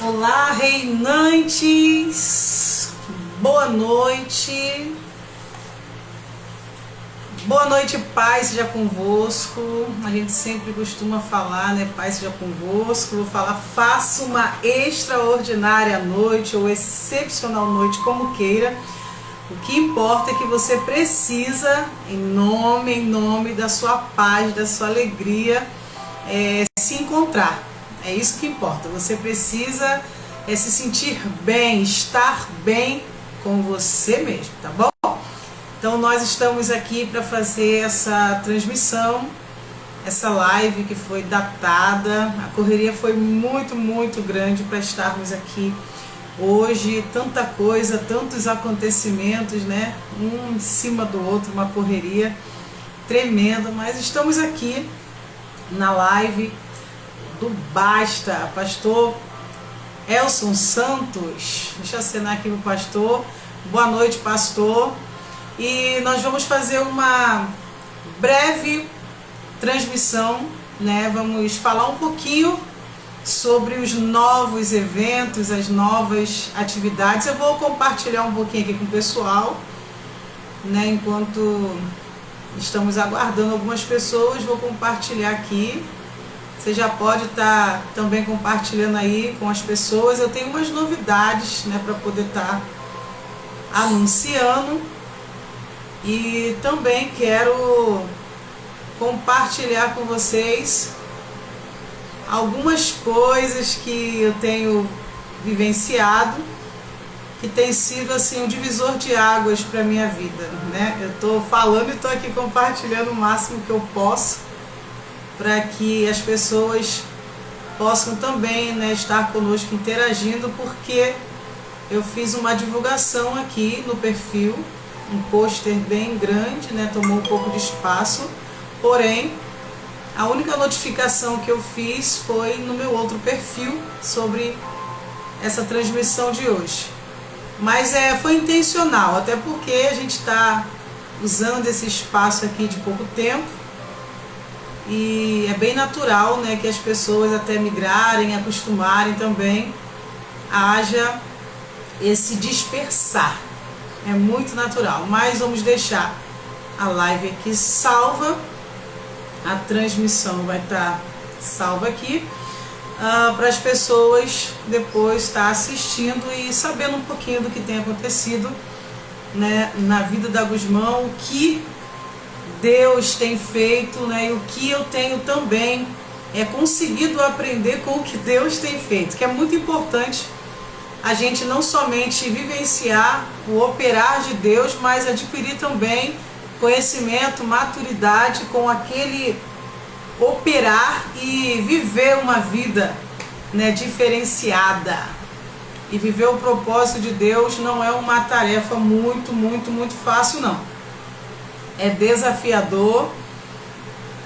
Olá, reinantes, boa noite. Boa noite, paz seja convosco. A gente sempre costuma falar, né? Paz seja convosco. Vou falar, faça uma extraordinária noite ou excepcional noite, como queira. O que importa é que você precisa, em nome da sua paz, da sua alegria, se encontrar. É isso que importa. Você precisa se sentir bem, estar bem com você mesmo, tá bom? Então nós estamos aqui para fazer essa transmissão, essa live que foi datada. A correria foi muito grande para estarmos aqui hoje. Tanta coisa, tantos acontecimentos, né? Um em cima do outro, uma correria tremenda. Mas estamos aqui na live do Basta, pastor Elson Santos. Deixa eu acenar aqui o pastor. Boa noite, pastor. E nós vamos fazer uma breve transmissão, né? Vamos falar um pouquinho sobre os novos eventos, as novas atividades. Eu vou compartilhar um pouquinho aqui com o pessoal, né? Enquanto estamos aguardando algumas pessoas, vou compartilhar aqui. Você já pode estar também compartilhando aí com as pessoas. Eu tenho umas novidades, né, para poder estar anunciando. E também quero compartilhar com vocês algumas coisas que eu tenho vivenciado, que tem sido assim um divisor de águas para a minha vida, né? Eu estou falando e estou aqui compartilhando o máximo que eu posso, para que as pessoas possam também, né, estar conosco interagindo, porque eu fiz uma divulgação aqui no perfil, um pôster bem grande, né, tomou um pouco de espaço, porém a única notificação que eu fiz foi no meu outro perfil sobre essa transmissão de hoje. Mas foi intencional, até porque a gente está usando esse espaço aqui de pouco tempo. E é bem natural, né, que as pessoas até migrarem, acostumarem também, haja esse dispersar. É muito natural, mas vamos deixar a live aqui salva, a transmissão vai estar salva aqui, para as pessoas depois estar assistindo e sabendo um pouquinho do que tem acontecido, né, na vida da Gusmão, o que Deus tem feito, né, e o que eu tenho também conseguido aprender com o que Deus tem feito, que é muito importante a gente não somente vivenciar o operar de Deus, mas adquirir também conhecimento, maturidade com aquele operar e viver uma vida, né, diferenciada. E viver o propósito de Deus não é uma tarefa muito fácil, não. É desafiador.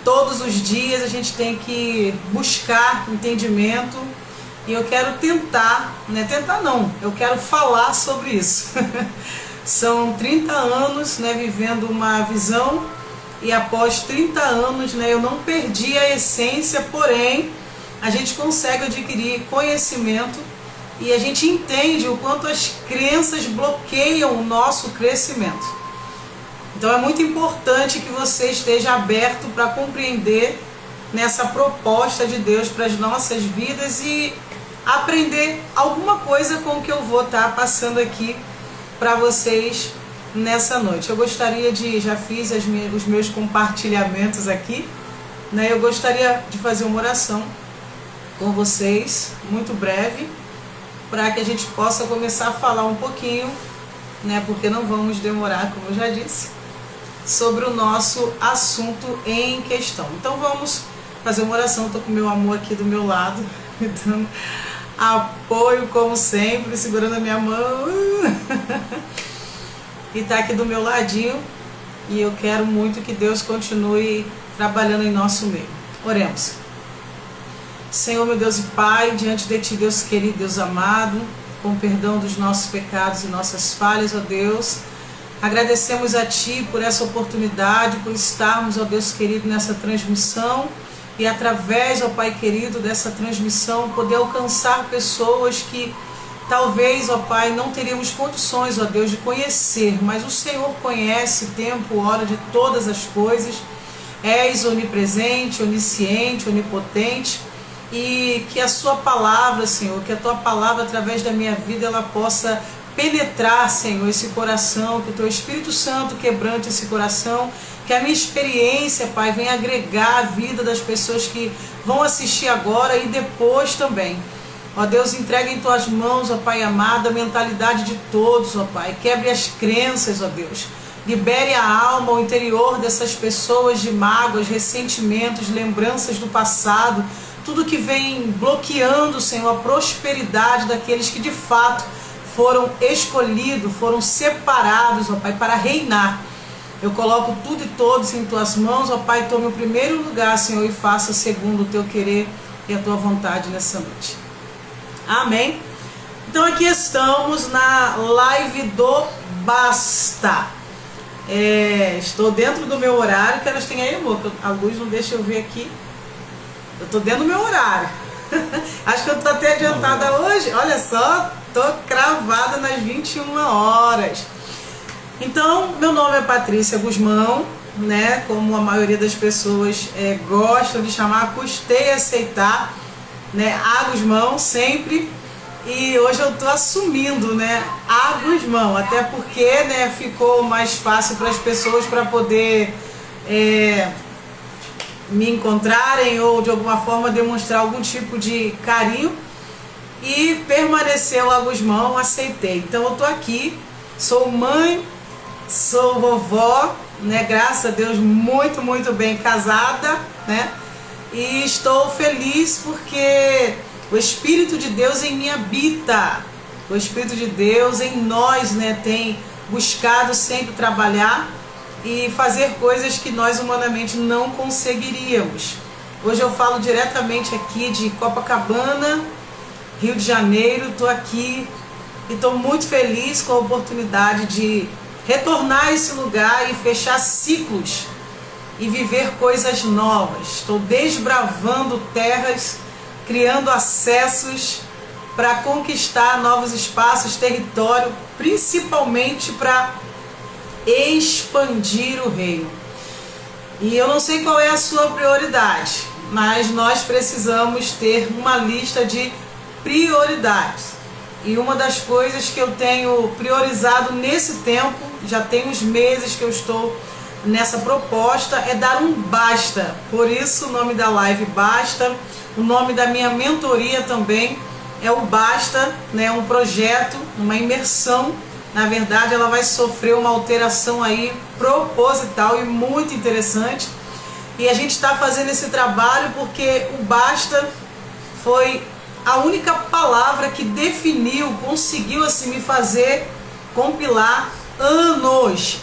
Todos os dias a gente tem que buscar entendimento. E eu quero tentar, né? Tentar não, eu quero falar sobre isso. São 30 anos, né, vivendo uma visão, e após 30 anos, né, eu não perdi a essência, porém a gente consegue adquirir conhecimento e a gente entende o quanto as crenças bloqueiam o nosso crescimento. Então é muito importante que você esteja aberto para compreender nessa proposta de Deus para as nossas vidas e aprender alguma coisa com o que eu vou estar passando aqui para vocês nessa noite. Eu gostaria de, já fiz os meus compartilhamentos aqui, né? Eu gostaria de fazer uma oração com vocês, muito breve, para que a gente possa começar a falar um pouquinho, né? Porque não vamos demorar, como eu já disse, sobre o nosso assunto em questão. Então vamos fazer uma oração. Estou com o meu amor aqui do meu lado, me dando apoio como sempre, segurando a minha mão e está aqui do meu ladinho, e eu quero muito que Deus continue trabalhando em nosso meio. Oremos. Senhor, meu Deus e Pai, diante de Ti, Deus querido, Deus amado, com perdão dos nossos pecados e nossas falhas, ó Deus, agradecemos a Ti por essa oportunidade, por estarmos, ó Deus querido, nessa transmissão, e através, ó Pai querido, dessa transmissão, poder alcançar pessoas que talvez, ó Pai, não teríamos condições, ó Deus, de conhecer, mas o Senhor conhece tempo, hora de todas as coisas, és onipresente, onisciente, onipotente, e que a sua palavra, Senhor, que a tua palavra através da minha vida, ela possa penetrar, Senhor, esse coração, que o teu Espírito Santo quebrante esse coração, que a minha experiência, Pai, venha agregar a vida das pessoas que vão assistir agora e depois também. Ó Deus, entrega em tuas mãos, ó Pai amado, a mentalidade de todos, ó Pai, quebre as crenças, ó Deus, libere a alma, o interior dessas pessoas de mágoas, ressentimentos, lembranças do passado, tudo que vem bloqueando, Senhor, a prosperidade daqueles que de fato foram escolhidos, foram separados, ó Pai, para reinar. Eu coloco tudo e todos em tuas mãos, ó Pai, tome o primeiro lugar, Senhor, e faça segundo o teu querer e a tua vontade nessa noite. Amém? Então aqui estamos na live do Basta. Estou dentro do meu horário, que elas têm aí, amor, a luz não deixa eu ver aqui. Eu estou dentro do meu horário. Acho que eu estou até adiantada hoje. Olha só, estou cravada nas 21 horas. Então, meu nome é Patrícia Guzmão, né? Como a maioria das pessoas gostam de chamar, custei aceitar, né? A Guzmão sempre. E hoje eu estou assumindo, né? A Guzmão, até porque, né, ficou mais fácil para as pessoas para poder me encontrarem ou de alguma forma demonstrar algum tipo de carinho, e permaneceu a Guzmão, aceitei. Então eu tô aqui, sou mãe, sou vovó, né? Graças a Deus, muito, muito bem casada, né? E estou feliz porque o Espírito de Deus em mim habita. O Espírito de Deus em nós, né, tem buscado sempre trabalhar e fazer coisas que nós humanamente não conseguiríamos. Hoje eu falo diretamente aqui de Copacabana, Rio de Janeiro. Estou aqui e estou muito feliz com a oportunidade de retornar a esse lugar e fechar ciclos e viver coisas novas. Estou desbravando terras, criando acessos para conquistar novos espaços, território, principalmente para expandir o reino. E eu não sei qual é a sua prioridade, mas nós precisamos ter uma lista de prioridades. E uma das coisas que eu tenho priorizado nesse tempo, já tem uns meses que eu estou nessa proposta, é dar um basta. Por isso o nome da live Basta, o nome da minha mentoria também é o Basta, né? Um projeto, uma imersão. Na verdade, ela vai sofrer uma alteração aí proposital e muito interessante. E a gente está fazendo esse trabalho porque o Basta foi a única palavra que definiu, conseguiu assim me fazer compilar anos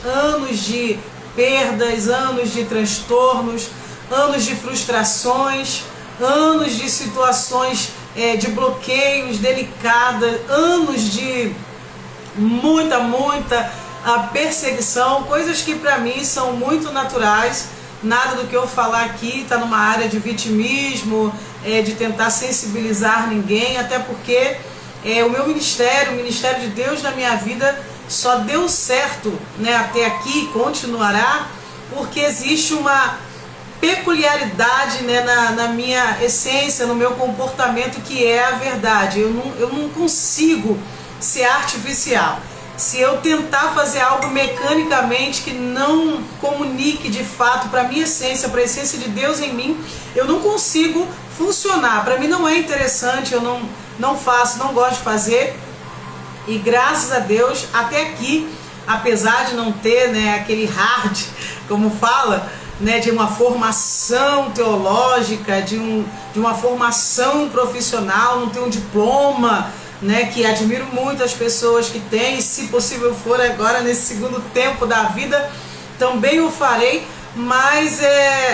de perdas, anos de transtornos, anos de frustrações, anos de situações de bloqueios delicadas, anos de muita perseguição, coisas que para mim são muito naturais. Nada do que eu falar aqui está numa área de vitimismo, de tentar sensibilizar ninguém, até porque o meu ministério, o ministério de Deus na minha vida só deu certo, né, até aqui, continuará, porque existe uma peculiaridade, né, na minha essência, no meu comportamento, que é a verdade. Eu não consigo ser artificial. Se eu tentar fazer algo mecanicamente que não comunique de fato para a minha essência, para a essência de Deus em mim, eu não consigo funcionar. Para mim não é interessante, eu não faço, não gosto de fazer. E graças a Deus, até aqui, apesar de não ter, né, aquele hard, como fala, né, de uma formação teológica, de uma formação profissional, não ter um diploma, né, que admiro muito as pessoas que têm, se possível for agora nesse segundo tempo da vida, também o farei, mas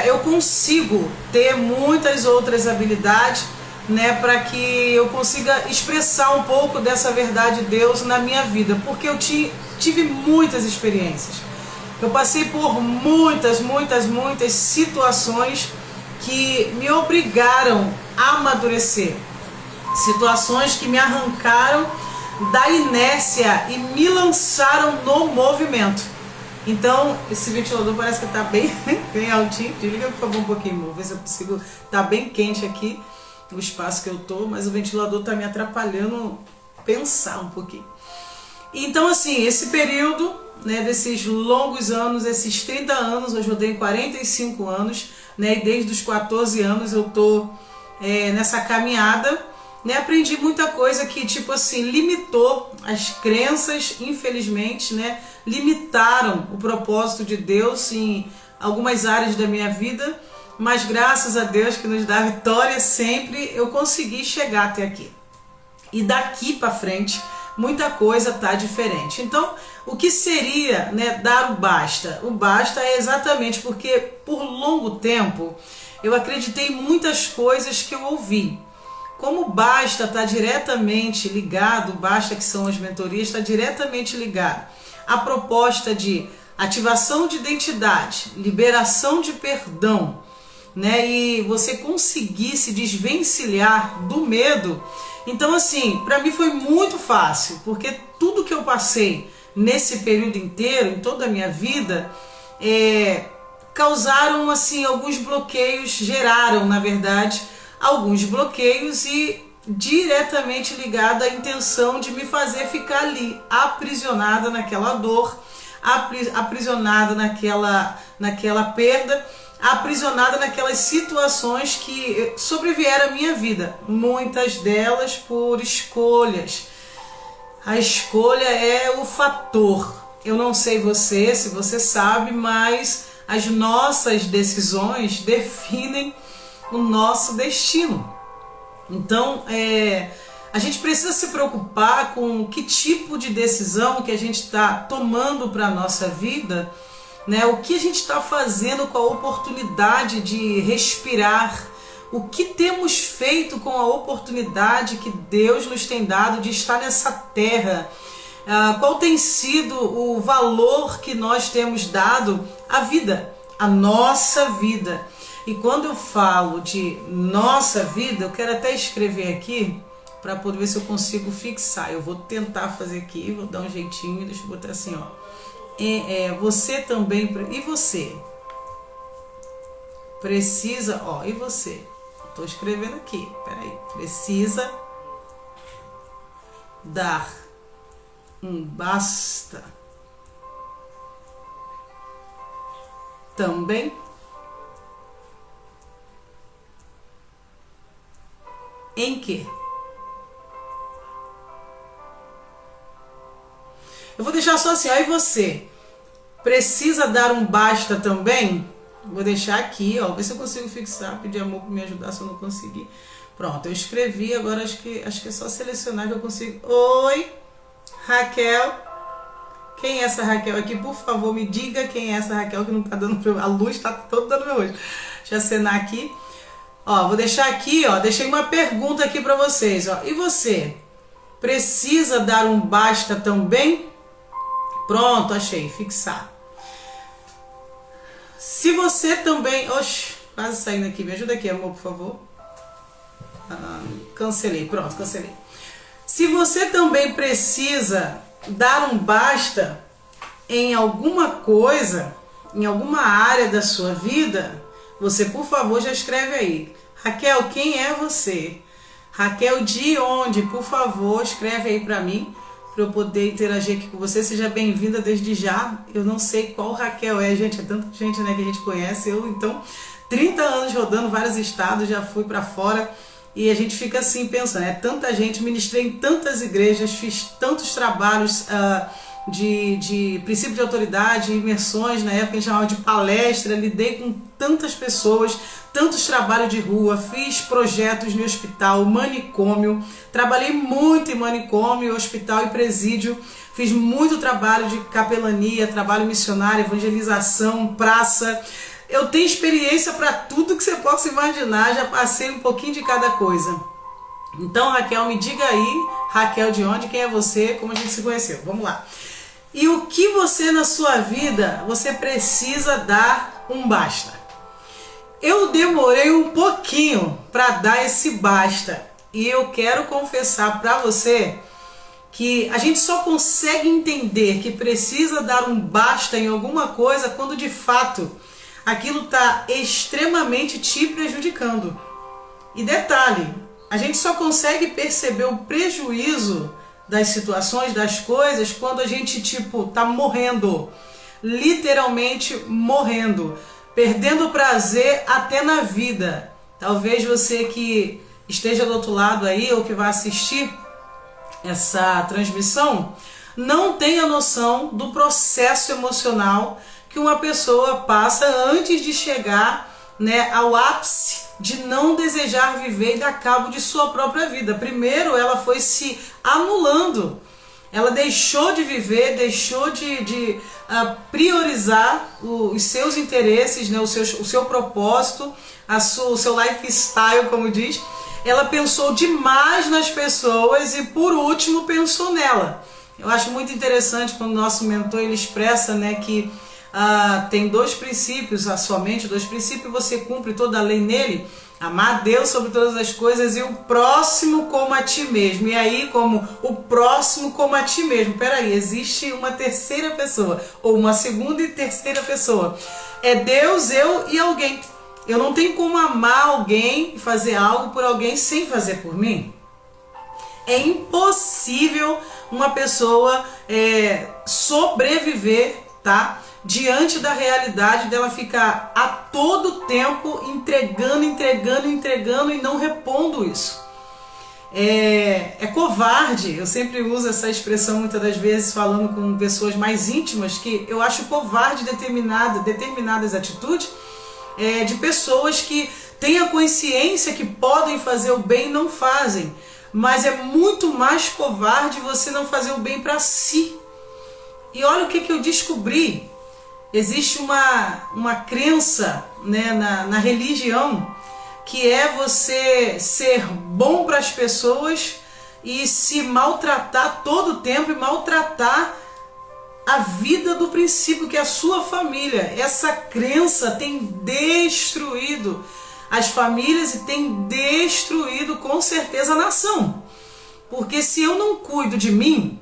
eu consigo ter muitas outras habilidades, né, para que eu consiga expressar um pouco dessa verdade de Deus na minha vida, porque eu tive muitas experiências, eu passei por muitas situações que me obrigaram a amadurecer, situações que me arrancaram da inércia e me lançaram no movimento. Então, esse ventilador parece que está bem, bem altinho. Desliga, por favor, um pouquinho, amor. Ver se eu consigo. Tá bem quente aqui o espaço que eu tô, mas o ventilador está me atrapalhando pensar um pouquinho. Então, assim, esse período, né, desses longos anos, esses 30 anos, hoje eu tenho 45 anos, né, e desde os 14 anos eu tô nessa caminhada, né, aprendi muita coisa que, tipo assim, limitou as crenças, infelizmente, né, limitaram o propósito de Deus em algumas áreas da minha vida, mas graças a Deus que nos dá vitória sempre, eu consegui chegar até aqui. E daqui para frente, muita coisa tá diferente. Então, o que seria, né, dar o basta? O basta é exatamente porque por longo tempo eu acreditei em muitas coisas que eu ouvi. Como o basta está diretamente ligado, o basta que são as mentorias, está diretamente ligado à proposta de ativação de identidade, liberação de perdão, né, e você conseguir se desvencilhar do medo. Então, assim, para mim foi muito fácil, porque tudo que eu passei nesse período inteiro, em toda a minha vida, causaram, assim, alguns bloqueios, geraram, na verdade, alguns bloqueios e diretamente ligado à intenção de me fazer ficar ali, aprisionada naquela dor, aprisionada naquela perda, aprisionada naquelas situações que sobrevieram à minha vida, muitas delas por escolhas. A escolha é o fator. Eu não sei você, se você sabe, mas as nossas decisões definem o nosso destino. Então, a gente precisa se preocupar com que tipo de decisão que a gente está tomando para a nossa vida, né? O que a gente está fazendo com a oportunidade de respirar, o que temos feito com a oportunidade que Deus nos tem dado de estar nessa terra, qual tem sido o valor que nós temos dado à vida, à nossa vida. E quando eu falo de nossa vida, eu quero até escrever aqui para poder ver se eu consigo fixar. Eu vou tentar fazer aqui, vou dar um jeitinho, deixa eu botar assim, ó. Você também, e você precisa, ó, e você? Estou escrevendo aqui, peraí. Precisa dar um basta também em quê? Eu vou deixar só assim, ó, e você precisa dar um basta também? Vou deixar aqui, ó, ver se eu consigo fixar, pedir amor para me ajudar se eu não conseguir. Pronto, eu escrevi, agora acho que é só selecionar que eu consigo. Oi, Raquel. Quem é essa Raquel aqui? Por favor, me diga quem é essa Raquel que não tá dando, a luz tá toda dando meu olho. Deixa eu acenar aqui. Ó, vou deixar aqui, ó, deixei uma pergunta aqui para vocês, ó. E você precisa dar um basta também? Pronto, achei, fixar. Se você também... Oxe, quase saindo aqui. Me ajuda aqui, amor, por favor. Cancelei, pronto, cancelei. Se você também precisa dar um basta em alguma coisa, em alguma área da sua vida, você, por favor, já escreve aí. Raquel, quem é você? Raquel, de onde? Por favor, escreve aí para mim, para eu poder interagir aqui com você. Seja bem-vinda desde já. Eu não sei qual Raquel é, gente. É tanta gente, né, que a gente conhece. Eu, então, 30 anos rodando vários estados, já fui para fora. E a gente fica assim pensando, tanta gente, ministrei em tantas igrejas, fiz tantos trabalhos de princípio de autoridade, imersões, na época a gente chamava de palestra, lidei com tantas pessoas, tantos trabalhos de rua, fiz projetos no hospital, manicômio, trabalhei muito em manicômio, hospital e presídio, fiz muito trabalho de capelania, trabalho missionário, evangelização, praça. Eu tenho experiência para tudo que você possa imaginar, já passei um pouquinho de cada coisa. Então, Raquel, me diga aí, Raquel, de onde, quem é você, como a gente se conheceu. Vamos lá. E o que você na sua vida, você precisa dar um basta? Eu demorei um pouquinho para dar esse basta. E eu quero confessar para você que a gente só consegue entender que precisa dar um basta em alguma coisa quando de fato aquilo está extremamente te prejudicando. E detalhe, a gente só consegue perceber o prejuízo das situações, das coisas, quando a gente tá morrendo, literalmente morrendo, perdendo prazer até na vida. Talvez você que esteja do outro lado aí ou que vai assistir essa transmissão não tenha noção do processo emocional que uma pessoa passa antes de chegar, ao ápice de não desejar viver e dar cabo de sua própria vida. Primeiro ela foi se anulando, ela deixou de viver, deixou de priorizar os seus interesses, o seu propósito, o seu lifestyle, como diz. Ela pensou demais nas pessoas e por último pensou nela. Eu acho muito interessante quando o nosso mentor ele expressa que tem dois princípios, somente dois princípios, você cumpre toda a lei nele: amar a Deus sobre todas as coisas e o próximo como a ti mesmo. E aí, como o próximo como a ti mesmo, peraí, existe uma terceira pessoa, ou uma segunda e terceira pessoa. É Deus, eu e alguém. Eu não tenho como amar alguém e fazer algo por alguém sem fazer por mim. É impossível uma pessoa sobreviver, diante da realidade dela ficar a todo tempo entregando e não repondo isso. É covarde. Eu sempre uso essa expressão muitas das vezes falando com pessoas mais íntimas, que eu acho covarde determinadas atitudes de pessoas que têm a consciência que podem fazer o bem e não fazem. Mas é muito mais covarde você não fazer o bem para si. E olha o que eu descobri. Existe uma crença na religião que é você ser bom para as pessoas e se maltratar todo o tempo e maltratar a vida do princípio, que é a sua família. Essa crença tem destruído as famílias e tem destruído com certeza a nação. Porque se eu não cuido de mim,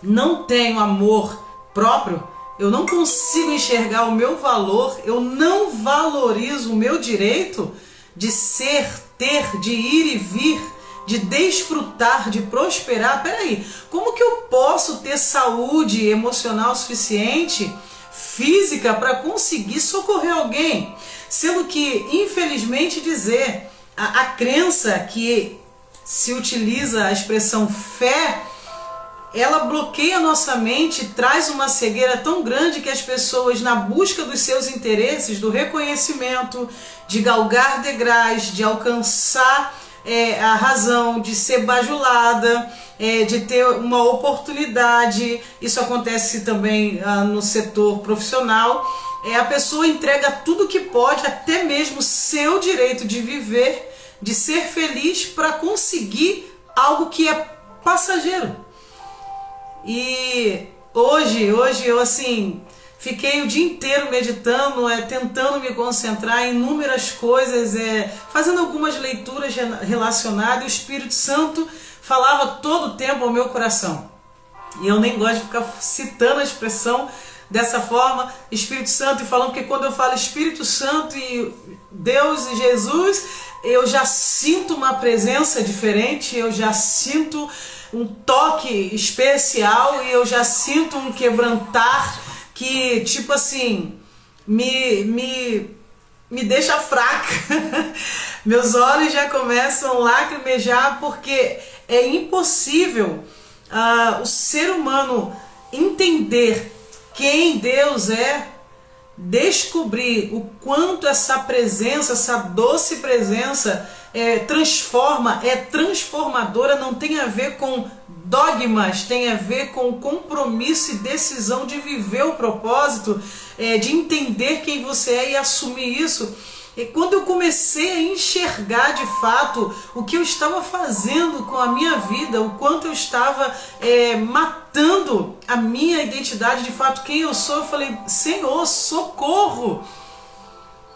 não tenho amor próprio, eu não consigo enxergar o meu valor, eu não valorizo o meu direito de ser, ter, de ir e vir, de desfrutar, de prosperar. Peraí, como que eu posso ter saúde emocional suficiente, física, para conseguir socorrer alguém? Sendo que, infelizmente, a crença que se utiliza a expressão fé, ela bloqueia a nossa mente, traz uma cegueira tão grande que as pessoas, na busca dos seus interesses, do reconhecimento, de galgar degraus, de alcançar a razão, de ser bajulada, de ter uma oportunidade, isso acontece também no setor profissional, a pessoa entrega tudo que pode, até mesmo seu direito de viver, de ser feliz, para conseguir algo que é passageiro. E hoje eu fiquei o dia inteiro meditando, tentando me concentrar em inúmeras coisas, fazendo algumas leituras relacionadas, e o Espírito Santo falava todo o tempo ao meu coração. E eu nem gosto de ficar citando a expressão dessa forma, Espírito Santo, e falando, porque quando eu falo Espírito Santo e Deus e Jesus, eu já sinto uma presença diferente, eu já sinto um toque especial e eu já sinto um quebrantar que, me deixa fraca. Meus olhos já começam a lacrimejar, porque é impossível o ser humano entender quem Deus é, descobrir o quanto essa presença, essa doce presença transforma, é transformadora, não tem a ver com dogmas, tem a ver com compromisso e decisão de viver o propósito, de entender quem você é e assumir isso. E quando eu comecei a enxergar de fato o que eu estava fazendo com a minha vida, o quanto eu estava matando a minha identidade, de fato quem eu sou, eu falei, Senhor, socorro!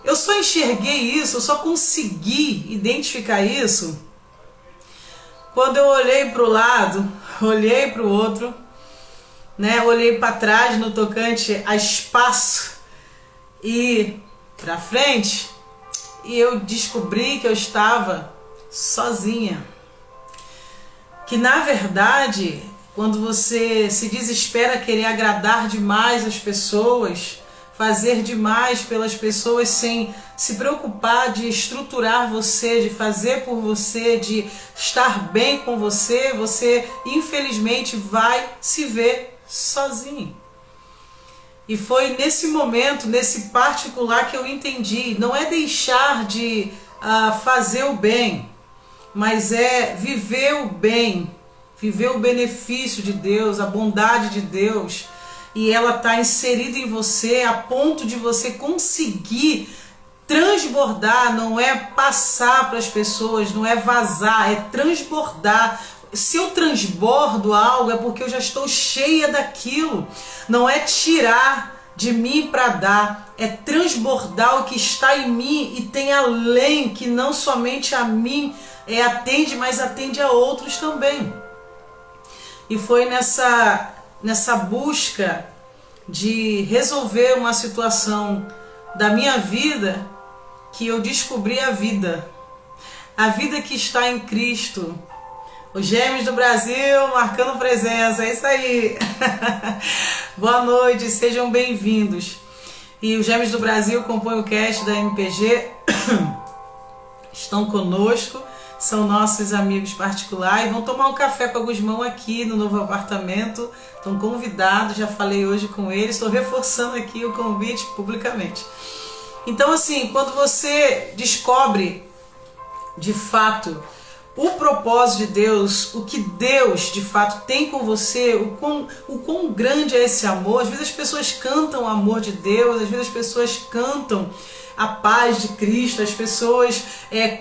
Eu só enxerguei isso, eu só consegui identificar isso quando eu olhei para o lado, olhei para o outro, né? Olhei para trás no tocante a espaço e para frente, e eu descobri que eu estava sozinha. Que na verdade, quando você se desespera querer agradar demais as pessoas, fazer demais pelas pessoas sem se preocupar de estruturar você, de fazer por você, de estar bem com você, você infelizmente vai se ver sozinho. E foi nesse momento, nesse particular, que eu entendi, não é deixar de fazer o bem, mas é viver o bem, viver o benefício de Deus, a bondade de Deus, e ela está inserida em você a ponto de você conseguir transbordar, não é passar para as pessoas, não é vazar, é transbordar. Se eu transbordo algo é porque eu já estou cheia daquilo, não é tirar de mim para dar, é transbordar o que está em mim e tem além, que não somente a mim atende, mas atende a outros também. E foi nessa busca de resolver uma situação da minha vida que eu descobri a vida que está em Cristo. Os Gêmeos do Brasil marcando presença, é isso aí. Boa noite, sejam bem-vindos. E os Gêmeos do Brasil compõem o cast da MPG, estão conosco, são nossos amigos particulares, vão tomar um café com a Gusmão aqui no novo apartamento, estão convidados, já falei hoje com eles, estou reforçando aqui o convite publicamente. Então assim, quando você descobre de fato o propósito de Deus, o que Deus de fato tem com você, o quão grande é esse amor. Às vezes as pessoas cantam o amor de Deus, às vezes as pessoas cantam a paz de Cristo, as pessoas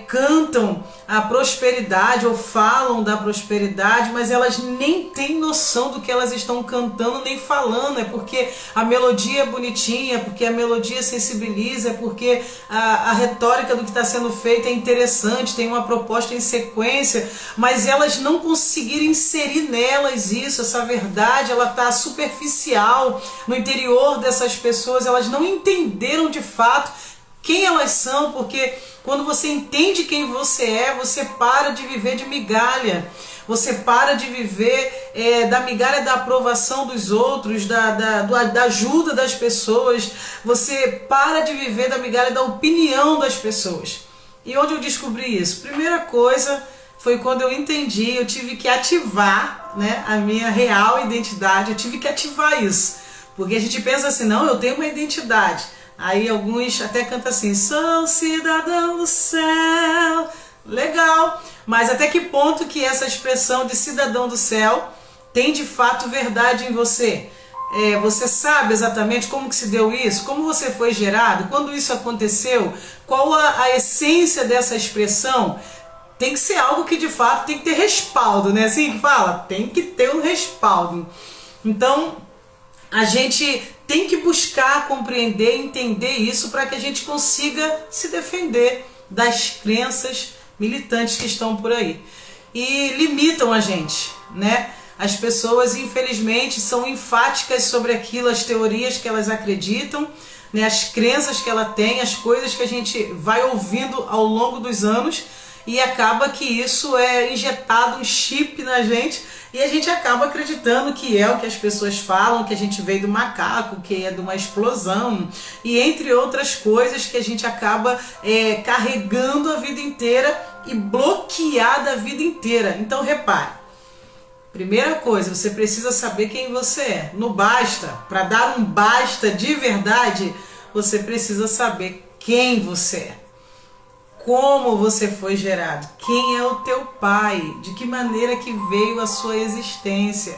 cantam a prosperidade ou falam da prosperidade, mas elas nem têm noção do que elas estão cantando nem falando. É porque a melodia é bonitinha, é porque a melodia sensibiliza, é porque a retórica do que está sendo feito é interessante, tem uma proposta em sequência, mas elas não conseguiram inserir nelas isso, essa verdade, ela está superficial no interior dessas pessoas, elas não entenderam de fato quem elas são, porque quando você entende quem você é, você para de viver de migalha, você para de viver da migalha da aprovação dos outros, da ajuda das pessoas, você para de viver da migalha da opinião das pessoas. E onde eu descobri isso? Primeira coisa foi quando eu entendi, eu tive que ativar, né, a minha real identidade, eu tive que ativar isso, porque a gente pensa assim, não, eu tenho uma identidade. Aí alguns até cantam assim, sou cidadão do céu, legal, mas até que ponto que essa expressão de cidadão do céu tem de fato verdade em você? Você sabe exatamente como que se deu isso? Como você foi gerado? Quando isso aconteceu? Qual a essência dessa expressão? Tem que ser algo que de fato tem que ter respaldo, né? Assim que fala? Tem que ter um respaldo. Então, a gente tem que buscar compreender, entender isso para que a gente consiga se defender das crenças militantes que estão por aí. E limitam a gente, né? As pessoas, infelizmente, são enfáticas sobre aquilo, as teorias que elas acreditam, né? As crenças que ela tem, as coisas que a gente vai ouvindo ao longo dos anos, e acaba que isso é injetado um chip na gente e a gente acaba acreditando que é o que as pessoas falam, que a gente veio do macaco, que é de uma explosão e entre outras coisas que a gente acaba carregando a vida inteira e bloqueada a vida inteira. Então repare, primeira coisa, você precisa saber quem você é. Não basta, para dar um basta de verdade, você precisa saber quem você é. Como você foi gerado, quem é o teu pai, de que maneira que veio a sua existência.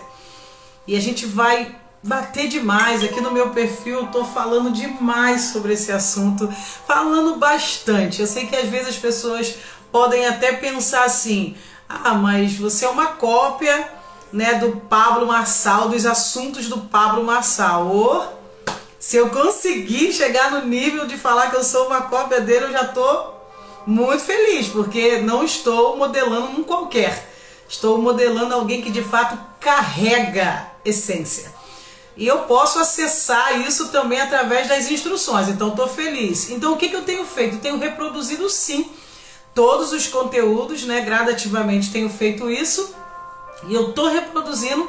E a gente vai bater demais, aqui no meu perfil eu estou falando demais sobre esse assunto, falando bastante. Eu sei que às vezes as pessoas podem até pensar assim, mas você é uma cópia, né, do Pablo Marçal, dos assuntos do Pablo Marçal. Se eu conseguir chegar no nível de falar que eu sou uma cópia dele, eu já estou muito feliz, porque não estou modelando um qualquer. Estou modelando alguém que de fato carrega essência. E eu posso acessar isso também através das instruções, então estou feliz. Então o que eu tenho feito? Eu tenho reproduzido sim todos os conteúdos, né? Gradativamente tenho feito isso. E eu estou reproduzindo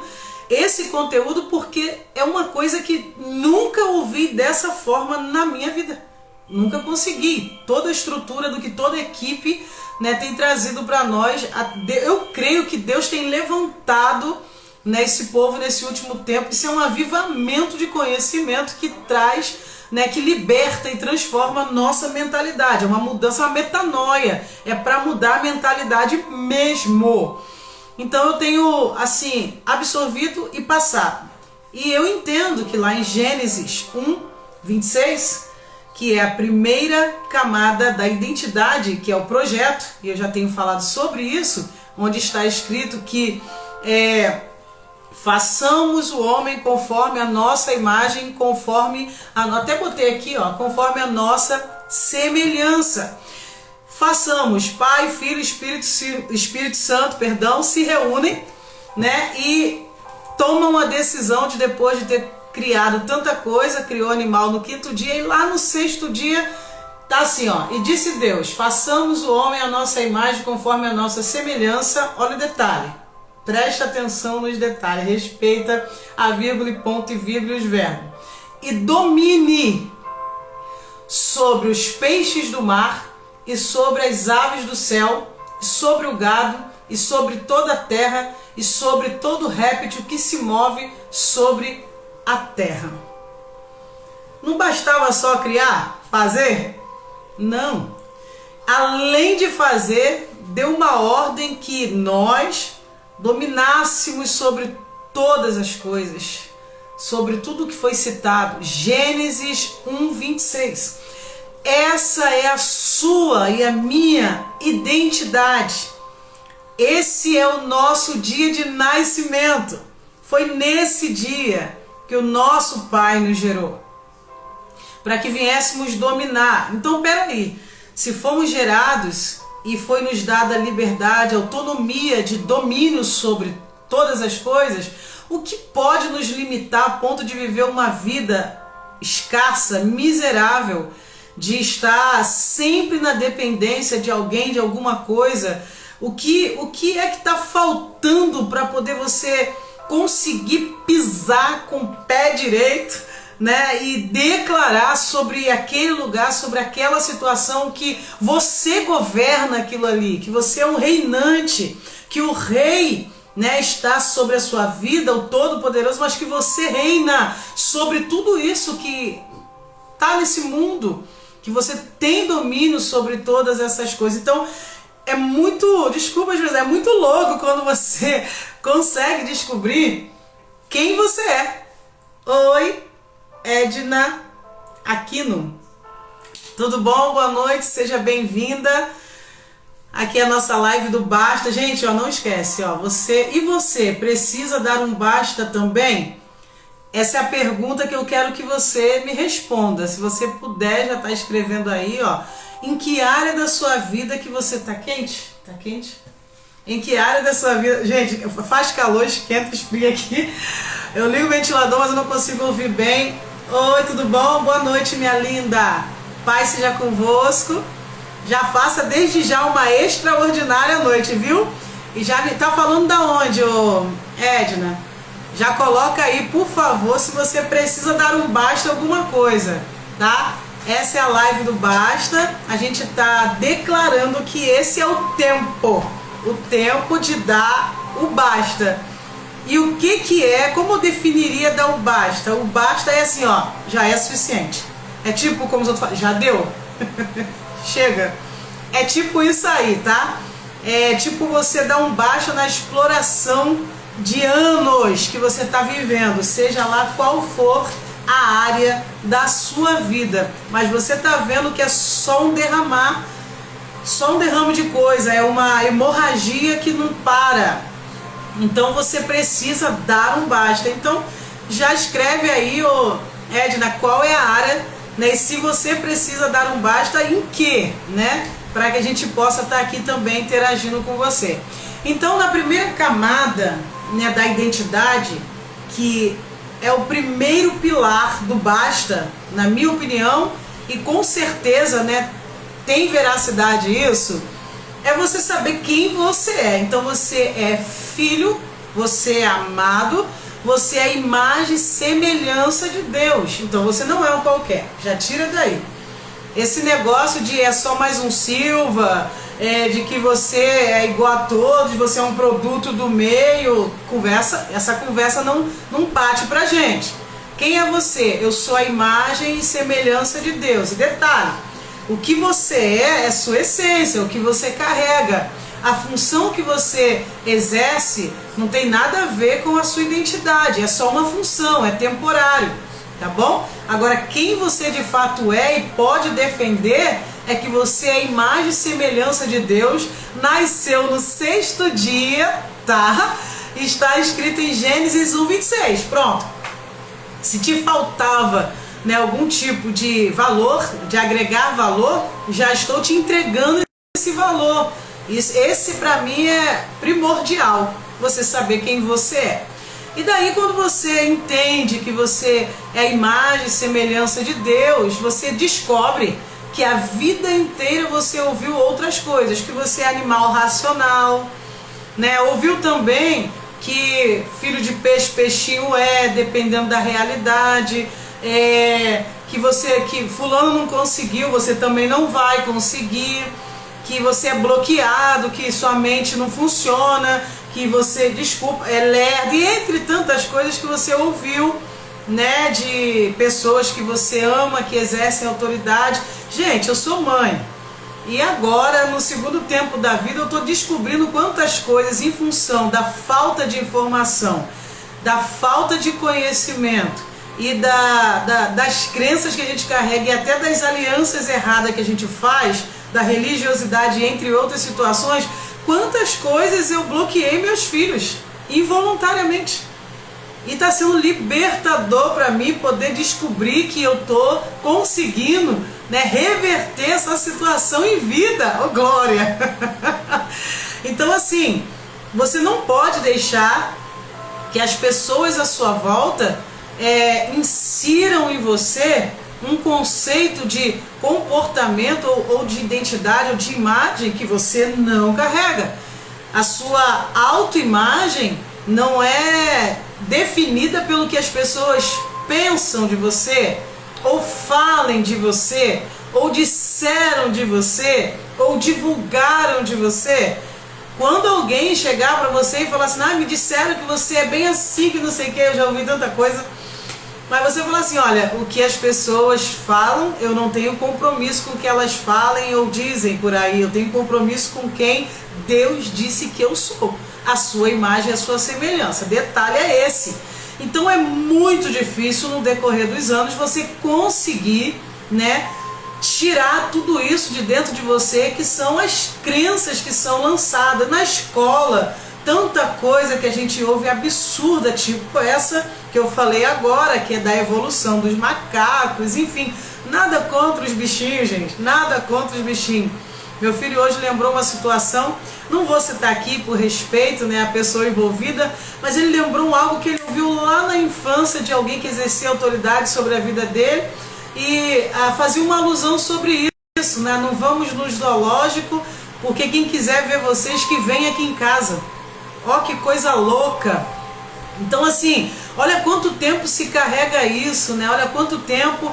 esse conteúdo porque é uma coisa que nunca ouvi dessa forma na minha vida. Nunca consegui. Toda a estrutura do que toda a equipe, né, tem trazido para nós. Eu creio que Deus tem levantado, né, esse povo nesse último tempo. Isso é um avivamento de conhecimento que traz, né, que liberta e transforma a nossa mentalidade. É uma mudança, uma metanoia. É para mudar a mentalidade mesmo. Então eu tenho, assim, absorvido e passado. E eu entendo que lá em Gênesis 1:26, que é a primeira camada da identidade, que é o projeto, e eu já tenho falado sobre isso, onde está escrito que façamos o homem conforme a nossa imagem, até botei aqui, ó, conforme a nossa semelhança. Façamos, Pai, Filho e Espírito Santo, se reúnem, né, e tomam a decisão de, depois de ter criado tanta coisa, criou animal no 5º dia, e lá no 6º dia tá assim, ó, e disse Deus, façamos o homem à nossa imagem, conforme a nossa semelhança. Olha o detalhe, presta atenção nos detalhes, respeita a vírgula e ponto e vírgula e os verbos. E domine sobre os peixes do mar, e sobre as aves do céu, e sobre o gado, e sobre toda a terra, e sobre todo réptil que se move sobre a terra. Não bastava só criar, fazer? Não. Além de fazer, deu uma ordem que nós dominássemos sobre todas as coisas, sobre tudo que foi citado. Gênesis 1:26. Essa é a sua e a minha identidade. Esse é o nosso dia de nascimento. Foi nesse dia que o nosso Pai nos gerou, para que viéssemos dominar. Então, peraí, se fomos gerados e foi nos dada a liberdade, a autonomia de domínio sobre todas as coisas, o que pode nos limitar a ponto de viver uma vida escassa, miserável, de estar sempre na dependência de alguém, de alguma coisa? O que é que está faltando para poder você conseguir pisar com o pé direito, né, e declarar sobre aquele lugar, sobre aquela situação, que você governa aquilo ali, que você é um reinante, que o rei, né, está sobre a sua vida, o Todo-Poderoso, mas que você reina sobre tudo isso que está nesse mundo, que você tem domínio sobre todas essas coisas. Então é muito, desculpa José, é muito louco quando você consegue descobrir quem você é. Oi, Edna Aquino, tudo bom? Boa noite, seja bem-vinda. Aqui é a nossa live do Basta. Gente, ó, não esquece, ó, você precisa dar um basta também? Essa é a pergunta que eu quero que você me responda. Se você puder, já tá escrevendo aí, ó, em que área da sua vida que você tá quente? Tá quente? Em que área da sua vida? Gente, faz calor, esquenta, esfria aqui. Eu ligo o ventilador, mas eu não consigo ouvir bem. Oi, tudo bom? Boa noite, minha linda. Paz seja convosco. Já faça desde já uma extraordinária noite, viu? E já tá falando da onde, ô Edna? Já coloca aí, por favor, se você precisa dar um basta alguma coisa, tá? Essa é a live do Basta. A gente tá declarando que esse é o tempo de dar o basta. E o que é, como eu definiria dar o basta? O basta é assim, ó, já é suficiente. É tipo, como os outros falam, já deu? Chega. É tipo isso aí, tá? É tipo você dar um basta na exploração de anos que você está vivendo, seja lá qual for a área da sua vida, mas você está vendo que é só um derramar, só um derrame de coisa, é uma hemorragia que não para. Então você precisa dar um basta. Então já escreve aí, ô Edna, qual é a área, né? E se você precisa dar um basta em quê, né? Para que a gente possa estar aqui também interagindo com você. Então, na primeira camada, né, da identidade, que é o primeiro pilar do basta, na minha opinião, e com certeza, né, tem veracidade isso, é você saber quem você é. Então você é filho, você é amado, você é a imagem e semelhança de Deus. Então você não é um qualquer, já tira daí. Esse negócio de é só mais um Silva, de que você é igual a todos, você é um produto do meio, essa conversa não bate pra gente. Quem é você? Eu sou a imagem e semelhança de Deus. E detalhe, o que você é sua essência, o que você carrega. A função que você exerce não tem nada a ver com a sua identidade, é só uma função, é temporário. Tá bom? Agora, quem você de fato é e pode defender é que você é a imagem e semelhança de Deus, nasceu no 6º dia, tá? Está escrito em Gênesis 1:26. Pronto. Se te faltava, né, algum tipo de valor, de agregar valor, já estou te entregando esse valor. Esse para mim é primordial, você saber quem você é. E daí, quando você entende que você é a imagem e semelhança de Deus, você descobre que a vida inteira você ouviu outras coisas, que você é animal racional, né? Ouviu também que filho de peixe, peixinho dependendo da realidade, que fulano não conseguiu, você também não vai conseguir, que você é bloqueado, que sua mente não funciona, que você, é lerdo, e entre tantas coisas que você ouviu, né, de pessoas que você ama, que exercem autoridade. Gente, eu sou mãe, e agora, no segundo tempo da vida, eu estou descobrindo quantas coisas, em função da falta de informação, da falta de conhecimento e das crenças que a gente carrega, e até das alianças erradas que a gente faz, da religiosidade, entre outras situações, quantas coisas eu bloqueei meus filhos, involuntariamente. E está sendo libertador para mim poder descobrir que eu estou conseguindo, né, reverter essa situação em vida. Oh, glória! Então, assim, você não pode deixar que as pessoas à sua volta insiram em você um conceito de comportamento ou de identidade ou de imagem que você não carrega. A sua autoimagem não é definida pelo que as pessoas pensam de você, ou falem de você, ou disseram de você, ou divulgaram de você. Quando alguém chegar para você e falar assim, me disseram que você é bem assim, que não sei o que, eu já ouvi tanta coisa. Mas você fala assim, olha, o que as pessoas falam, eu não tenho compromisso com o que elas falem ou dizem por aí. Eu tenho compromisso com quem Deus disse que eu sou. A sua imagem, a sua semelhança. Detalhe é esse. Então é muito difícil no decorrer dos anos você conseguir, né, tirar tudo isso de dentro de você, que são as crenças que são lançadas na escola. Tanta coisa que a gente ouve absurda, tipo essa que eu falei agora, que é da evolução dos macacos, enfim, nada contra os bichinhos, gente, nada contra os bichinhos. Meu filho hoje lembrou uma situação, não vou citar aqui por respeito, né, a pessoa envolvida, mas ele lembrou algo que ele ouviu lá na infância de alguém que exercia autoridade sobre a vida dele e fazia uma alusão sobre isso, né, não vamos no zoológico, porque quem quiser ver vocês que vem aqui em casa. Ó, que coisa louca! Então, assim, olha quanto tempo se carrega isso, né? Olha quanto tempo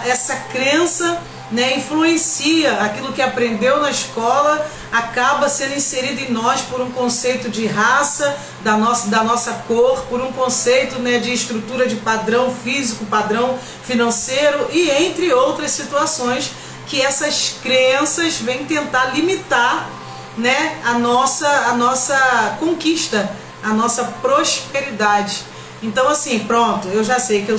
essa crença, né, influencia aquilo que aprendeu na escola, acaba sendo inserido em nós por um conceito de raça, da nossa cor, por um conceito, né, de estrutura de padrão físico, padrão financeiro e entre outras situações que essas crenças vêm tentar limitar, né, a nossa conquista, a nossa prosperidade. Então, assim, pronto, eu já sei que eu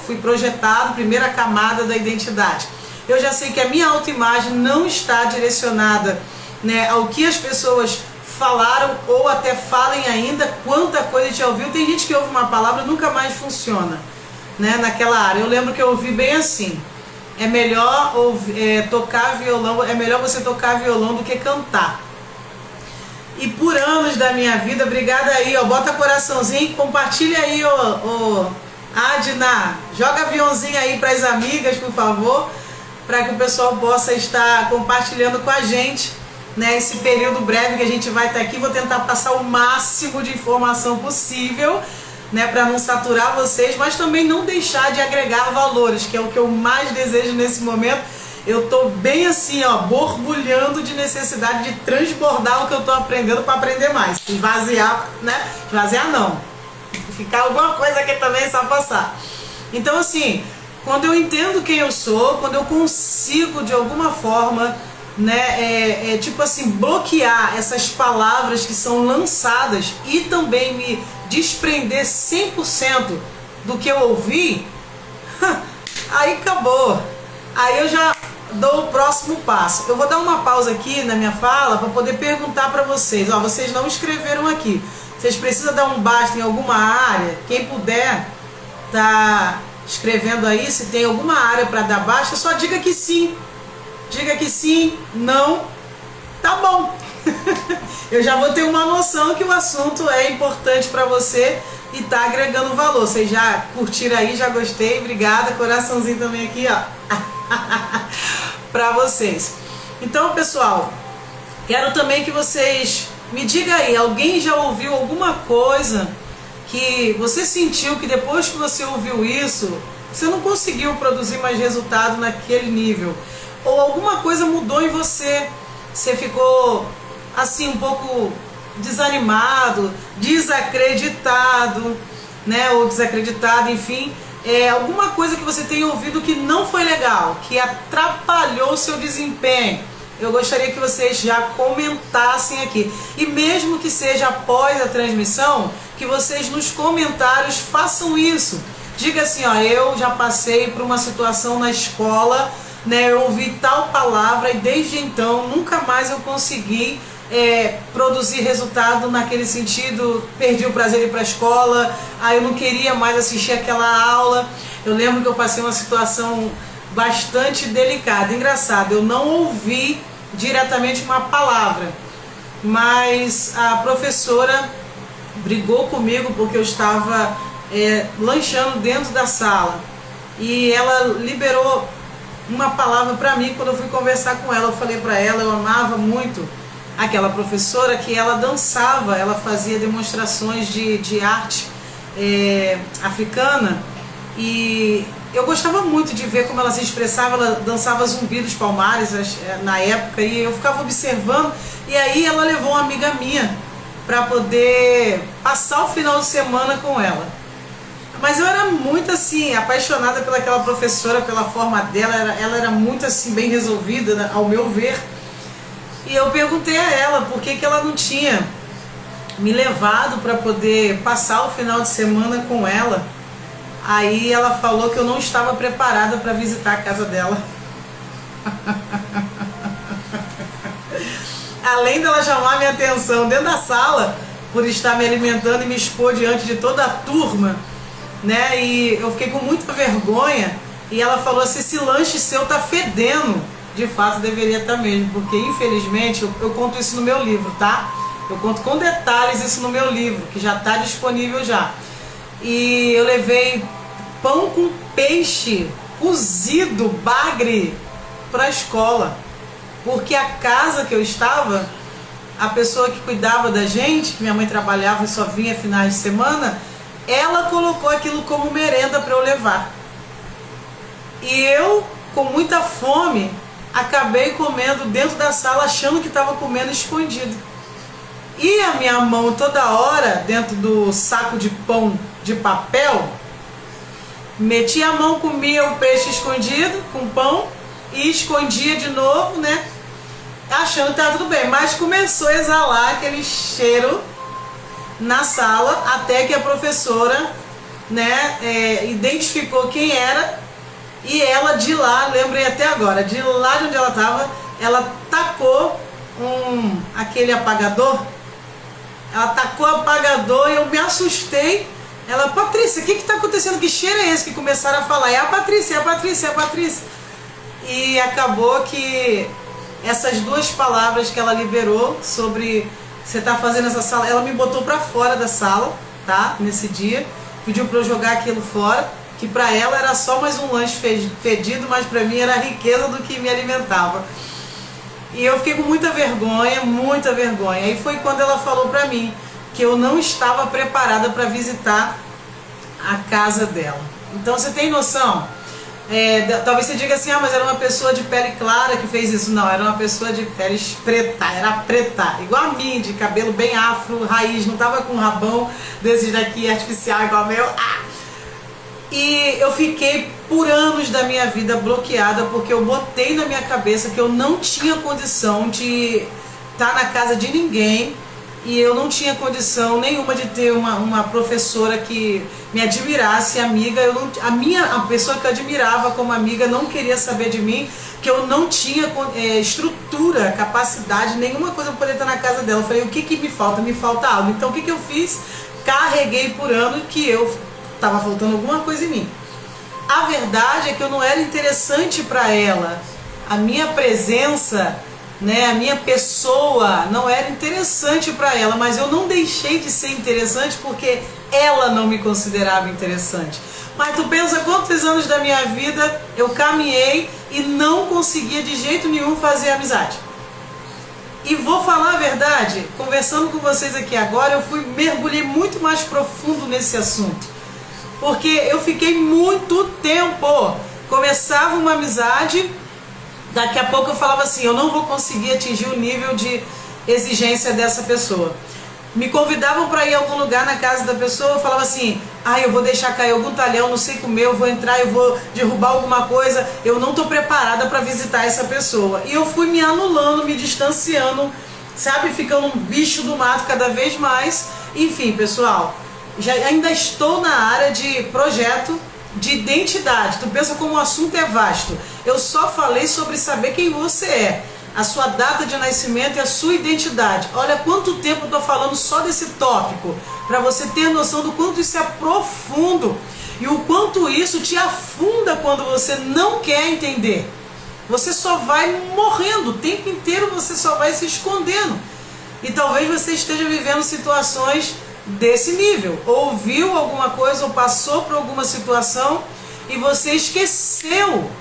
fui projetado, primeira camada da identidade. Eu já sei que a minha autoimagem não está direcionada, né, ao que as pessoas falaram ou até falem ainda. Quanta coisa a gente já ouviu. Tem gente que ouve uma palavra e nunca mais funciona. né, naquela área. Eu lembro que eu ouvi bem assim: é melhor tocar violão, é melhor você tocar violão do que cantar. E por anos da minha vida, obrigada aí, ó, bota coraçãozinho, compartilha aí, ó, Adna, joga aviãozinho aí para as amigas, por favor, para que o pessoal possa estar compartilhando com a gente, né, esse período breve que a gente vai estar aqui. Vou tentar passar o máximo de informação possível, né, para não saturar vocês, mas também não deixar de agregar valores, que é o que eu mais desejo nesse momento. Eu tô bem assim, ó, borbulhando de necessidade de transbordar o que eu tô aprendendo para aprender mais. Esvaziar, né? Esvaziar não. Ficar alguma coisa aqui também só passar. Então assim, quando eu entendo quem eu sou, quando eu consigo de alguma forma, né, tipo assim, bloquear essas palavras que são lançadas e também me desprender 100% do que eu ouvi, aí acabou. Aí eu já dou o próximo passo. Eu vou dar uma pausa aqui na minha fala para poder perguntar para vocês. Ó, vocês não escreveram aqui. Vocês precisam dar um basta em alguma área? Quem puder tá escrevendo aí, se tem alguma área para dar basta, só diga que sim. Diga que sim, não, tá bom. Eu já vou ter uma noção que o assunto é importante para você e tá agregando valor. Vocês já curtiram aí, já gostei, obrigada, coraçãozinho também aqui, ó, para vocês. Então, pessoal, quero também que vocês me digam aí, alguém já ouviu alguma coisa que você sentiu que depois que você ouviu isso, você não conseguiu produzir mais resultado naquele nível? Ou alguma coisa mudou em você, você ficou assim um pouco desanimado, desacreditado, né, ou desacreditado, enfim, alguma coisa que você tenha ouvido que não foi legal, que atrapalhou o seu desempenho. Eu gostaria que vocês já comentassem aqui, e mesmo que seja após a transmissão, que vocês nos comentários façam isso. Diga assim, ó, eu já passei por uma situação na escola, né, eu ouvi tal palavra e desde então nunca mais eu consegui produzir resultado naquele sentido, perdi o prazer de ir para a escola, aí eu não queria mais assistir aquela aula. Eu lembro que eu passei uma situação bastante delicada. Engraçado, eu não ouvi diretamente uma palavra, mas a professora brigou comigo porque eu estava lanchando dentro da sala e ela liberou uma palavra para mim. Quando eu fui conversar com ela, eu falei para ela, eu amava muito aquela professora, que ela dançava, ela fazia demonstrações de arte africana, e eu gostava muito de ver como ela se expressava. Ela dançava Zumbi dos Palmares na época, e eu ficava observando, e aí ela levou uma amiga minha para poder passar o final de semana com ela. Mas eu era muito assim, apaixonada pelaquela professora, pela forma dela, ela era muito assim, bem resolvida, né, ao meu ver. E eu perguntei a ela por que ela não tinha me levado para poder passar o final de semana com ela. Aí ela falou que eu não estava preparada para visitar a casa dela. Além dela chamar minha atenção dentro da sala, por estar me alimentando e me expor diante de toda a turma, né? E eu fiquei com muita vergonha. E ela falou assim, esse lanche seu tá fedendo. De fato deveria estar mesmo, porque infelizmente eu conto isso no meu livro, tá? Eu conto com detalhes isso no meu livro, que já está disponível já. E eu levei pão com peixe cozido, bagre, para a escola, porque a casa que eu estava, a pessoa que cuidava da gente, que minha mãe trabalhava e só vinha finais de semana, ela colocou aquilo como merenda para eu levar. E eu, com muita fome, acabei comendo dentro da sala, achando que estava comendo escondido. E a minha mão toda hora dentro do saco de pão de papel, metia a mão, comia o peixe escondido com pão e escondia de novo, né, achando que estava tudo bem. Mas começou a exalar aquele cheiro na sala, até que a professora, né, identificou quem era. E ela de lá, lembrei até agora, de lá de onde ela estava, ela tacou aquele apagador. Ela tacou o apagador e eu me assustei Ela, Patrícia, o que está acontecendo? Que cheiro é esse? Que começaram a falar, é a Patrícia, é a Patrícia, é a Patrícia. E acabou que essas duas palavras que ela liberou sobre você tá fazendo essa sala, ela me botou para fora da sala, tá? Nesse dia, pediu para eu jogar aquilo fora, que para ela era só mais um lanche fedido, mas para mim era a riqueza do que me alimentava. E eu fiquei com muita vergonha, muita vergonha. Aí foi quando ela falou para mim que eu não estava preparada para visitar a casa dela. Então você tem noção? Talvez você diga assim, mas era uma pessoa de pele clara que fez isso. Não, era uma pessoa de pele preta, era preta, igual a mim, de cabelo bem afro, raiz, não tava com um rabão desses daqui artificial igual o meu. E eu fiquei por anos da minha vida bloqueada, porque eu botei na minha cabeça que eu não tinha condição de estar na casa de ninguém. E eu não tinha condição nenhuma de ter uma professora que me admirasse, amiga. A pessoa que eu admirava como amiga não queria saber de mim, que eu não tinha estrutura, capacidade, nenhuma coisa para poder estar na casa dela. Eu falei, o que me falta? Me falta algo. Então o que eu fiz? Carreguei por ano que eu estava faltando alguma coisa em mim. A verdade é que eu não era interessante para ela. A minha presença, a minha pessoa não era interessante para ela, mas eu não deixei de ser interessante porque ela não me considerava interessante. Mas tu pensa quantos anos da minha vida eu caminhei e não conseguia de jeito nenhum fazer amizade. E vou falar a verdade, conversando com vocês aqui agora, eu mergulhei muito mais profundo nesse assunto. Porque eu fiquei muito tempo, começava uma amizade, daqui a pouco eu falava assim, eu não vou conseguir atingir o nível de exigência dessa pessoa. Me convidavam para ir a algum lugar na casa da pessoa, eu falava assim, eu vou deixar cair algum talhão, não sei comer, eu vou entrar, eu vou derrubar alguma coisa, eu não estou preparada para visitar essa pessoa. E eu fui me anulando, me distanciando, sabe, ficando um bicho do mato cada vez mais. Enfim, pessoal, ainda estou na área de projeto de identidade. Tu pensa como o assunto é vasto. Eu só falei sobre saber quem você é, a sua data de nascimento e a sua identidade. Olha quanto tempo eu estou falando só desse tópico, para você ter noção do quanto isso é profundo e o quanto isso te afunda quando você não quer entender. Você só vai morrendo, o tempo inteiro você só vai se escondendo. E talvez você esteja vivendo situações desse nível, ouviu alguma coisa ou passou por alguma situação e você esqueceu,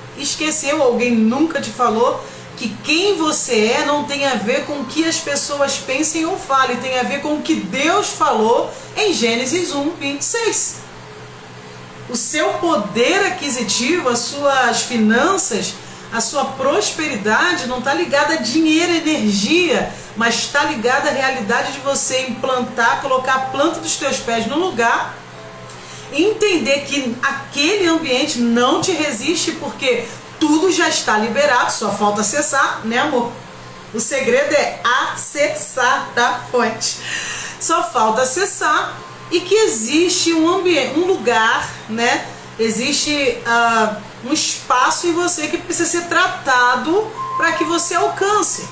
alguém nunca te falou que quem você é não tem a ver com o que as pessoas pensem ou falem, tem a ver com o que Deus falou em Gênesis 1:26. O seu poder aquisitivo, as suas finanças, a sua prosperidade não está ligada a dinheiro e energia, mas está ligada à realidade de você implantar, colocar a planta dos teus pés no lugar e entender que aquele ambiente não te resiste porque tudo já está liberado, só falta acessar, né, amor? O segredo é acessar da fonte. Só falta acessar e que existe um ambiente, um lugar, né? Existe um espaço em você que precisa ser tratado para que você alcance.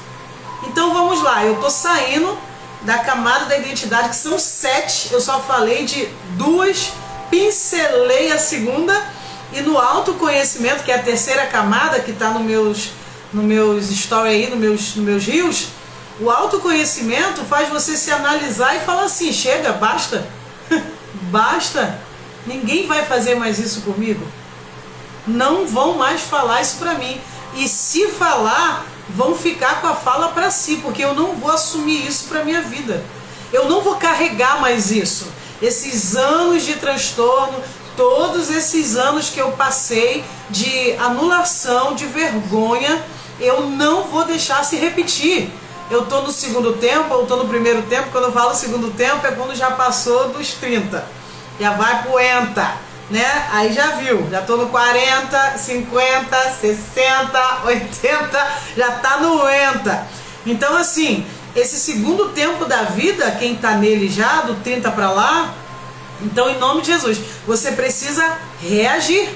Então vamos lá, eu estou saindo da camada da identidade, que são 7, eu só falei de 2, pincelei a segunda, e no autoconhecimento, que é a terceira camada, que está nos meus stories aí, nos meus reels, o autoconhecimento faz você se analisar e falar assim, chega, basta, basta, ninguém vai fazer mais isso comigo, não vão mais falar isso para mim, e se falar, vão ficar com a fala para si, porque eu não vou assumir isso para minha vida, eu não vou carregar mais isso, esses anos de transtorno, todos esses anos que eu passei de anulação, de vergonha, eu não vou deixar se repetir. Eu estou no segundo tempo, ou estou no primeiro tempo. Quando eu falo segundo tempo é quando já passou dos 30, já vai pro enta, né? Aí já viu, já estou no 40, 50, 60, 80, já está no enta. Então assim, esse segundo tempo da vida, quem está nele já, do 30 para lá, então, em nome de Jesus, você precisa reagir.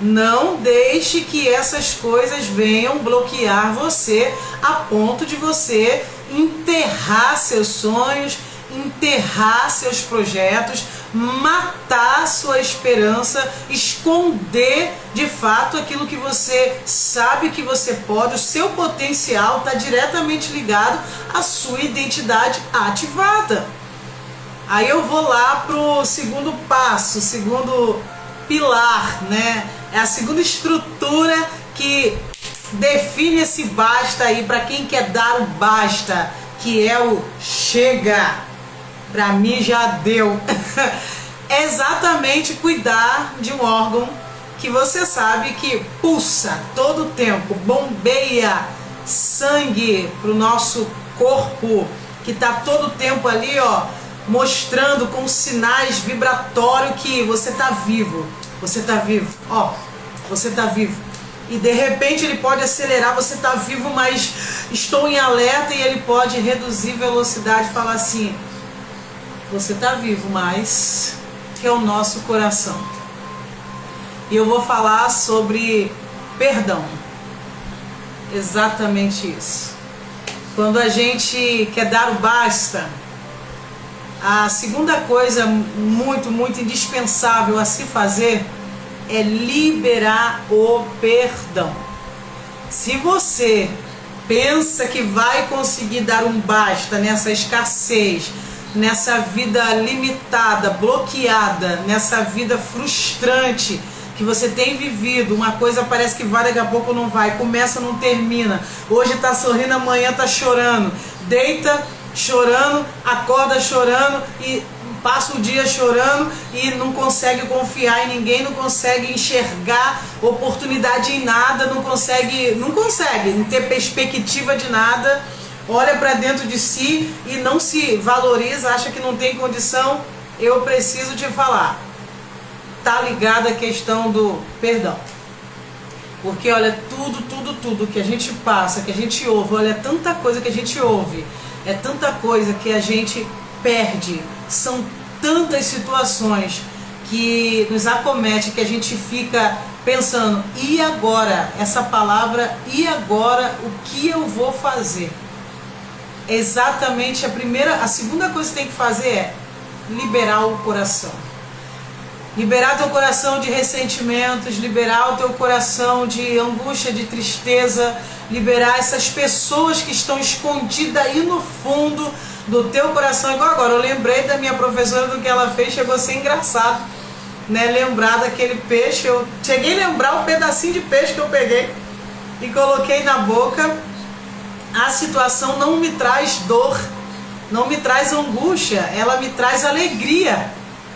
Não deixe que essas coisas venham bloquear você a ponto de você enterrar seus sonhos, enterrar seus projetos, matar sua esperança, esconder de fato aquilo que você sabe que você pode. O seu potencial está diretamente ligado à sua identidade ativada. Aí eu vou lá pro segundo passo, segundo pilar, né? É a segunda estrutura que define esse basta aí para quem quer dar o basta, que é o chega. Para mim já deu. É exatamente cuidar de um órgão que você sabe que pulsa todo o tempo, bombeia sangue para o nosso corpo, que está todo o tempo ali, ó, mostrando com sinais vibratórios que você está vivo. Você está vivo, ó, você está vivo. E de repente ele pode acelerar, você está vivo, mas estou em alerta, e ele pode reduzir velocidade e falar assim: você está vivo, mas que é o nosso coração. E eu vou falar sobre perdão. Exatamente isso. Quando a gente quer dar o basta, a segunda coisa muito indispensável a se fazer é liberar o perdão. Se você pensa que vai conseguir dar um basta nessa escassez, nessa vida limitada, bloqueada, nessa vida frustrante que você tem vivido, uma coisa parece que vai, daqui a pouco não vai, começa, não termina, hoje tá sorrindo, amanhã tá chorando, deita chorando, acorda chorando e passa o dia chorando e não consegue confiar em ninguém, não consegue enxergar oportunidade em nada, não consegue não ter perspectiva de nada, olha para dentro de si e não se valoriza, acha que não tem condição. Eu preciso te falar, tá ligada a questão do perdão. Porque olha, tudo que a gente passa, que a gente ouve, olha, tanta coisa que a gente ouve, é tanta coisa que a gente perde, são tantas situações que nos acomete, que a gente fica pensando, e agora? Essa palavra, e agora? O que eu vou fazer? Exatamente a segunda coisa que tem que fazer é liberar o coração. Liberar teu coração de ressentimentos, liberar o teu coração de angústia, de tristeza, liberar essas pessoas que estão escondidas aí no fundo do teu coração. Igual agora, eu lembrei da minha professora, do que ela fez, chegou a ser engraçado, né? Lembrar daquele peixe, eu cheguei a lembrar um pedacinho de peixe que eu peguei e coloquei na boca. A situação não me traz dor, não me traz angústia, ela me traz alegria.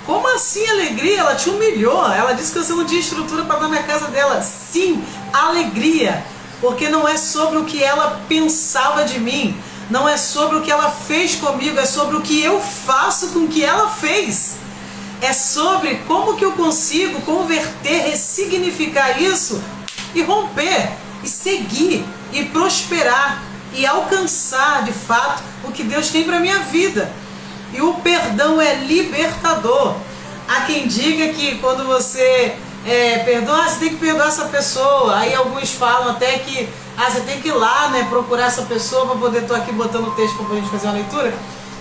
Como assim alegria? Ela te humilhou, ela disse que você não tinha estrutura para dar na casa dela. Sim, alegria, porque não é sobre o que ela pensava de mim, não é sobre o que ela fez comigo, é sobre o que eu faço com o que ela fez. É sobre como que eu consigo converter, ressignificar isso e romper, e seguir, e prosperar, e alcançar de fato o que Deus tem para minha vida. E o perdão é libertador. Há quem diga que quando você perdoa, você tem que perdoar essa pessoa. Aí alguns falam até que você tem que ir lá, né, procurar essa pessoa para poder. Estou aqui botando o texto para a gente fazer uma leitura.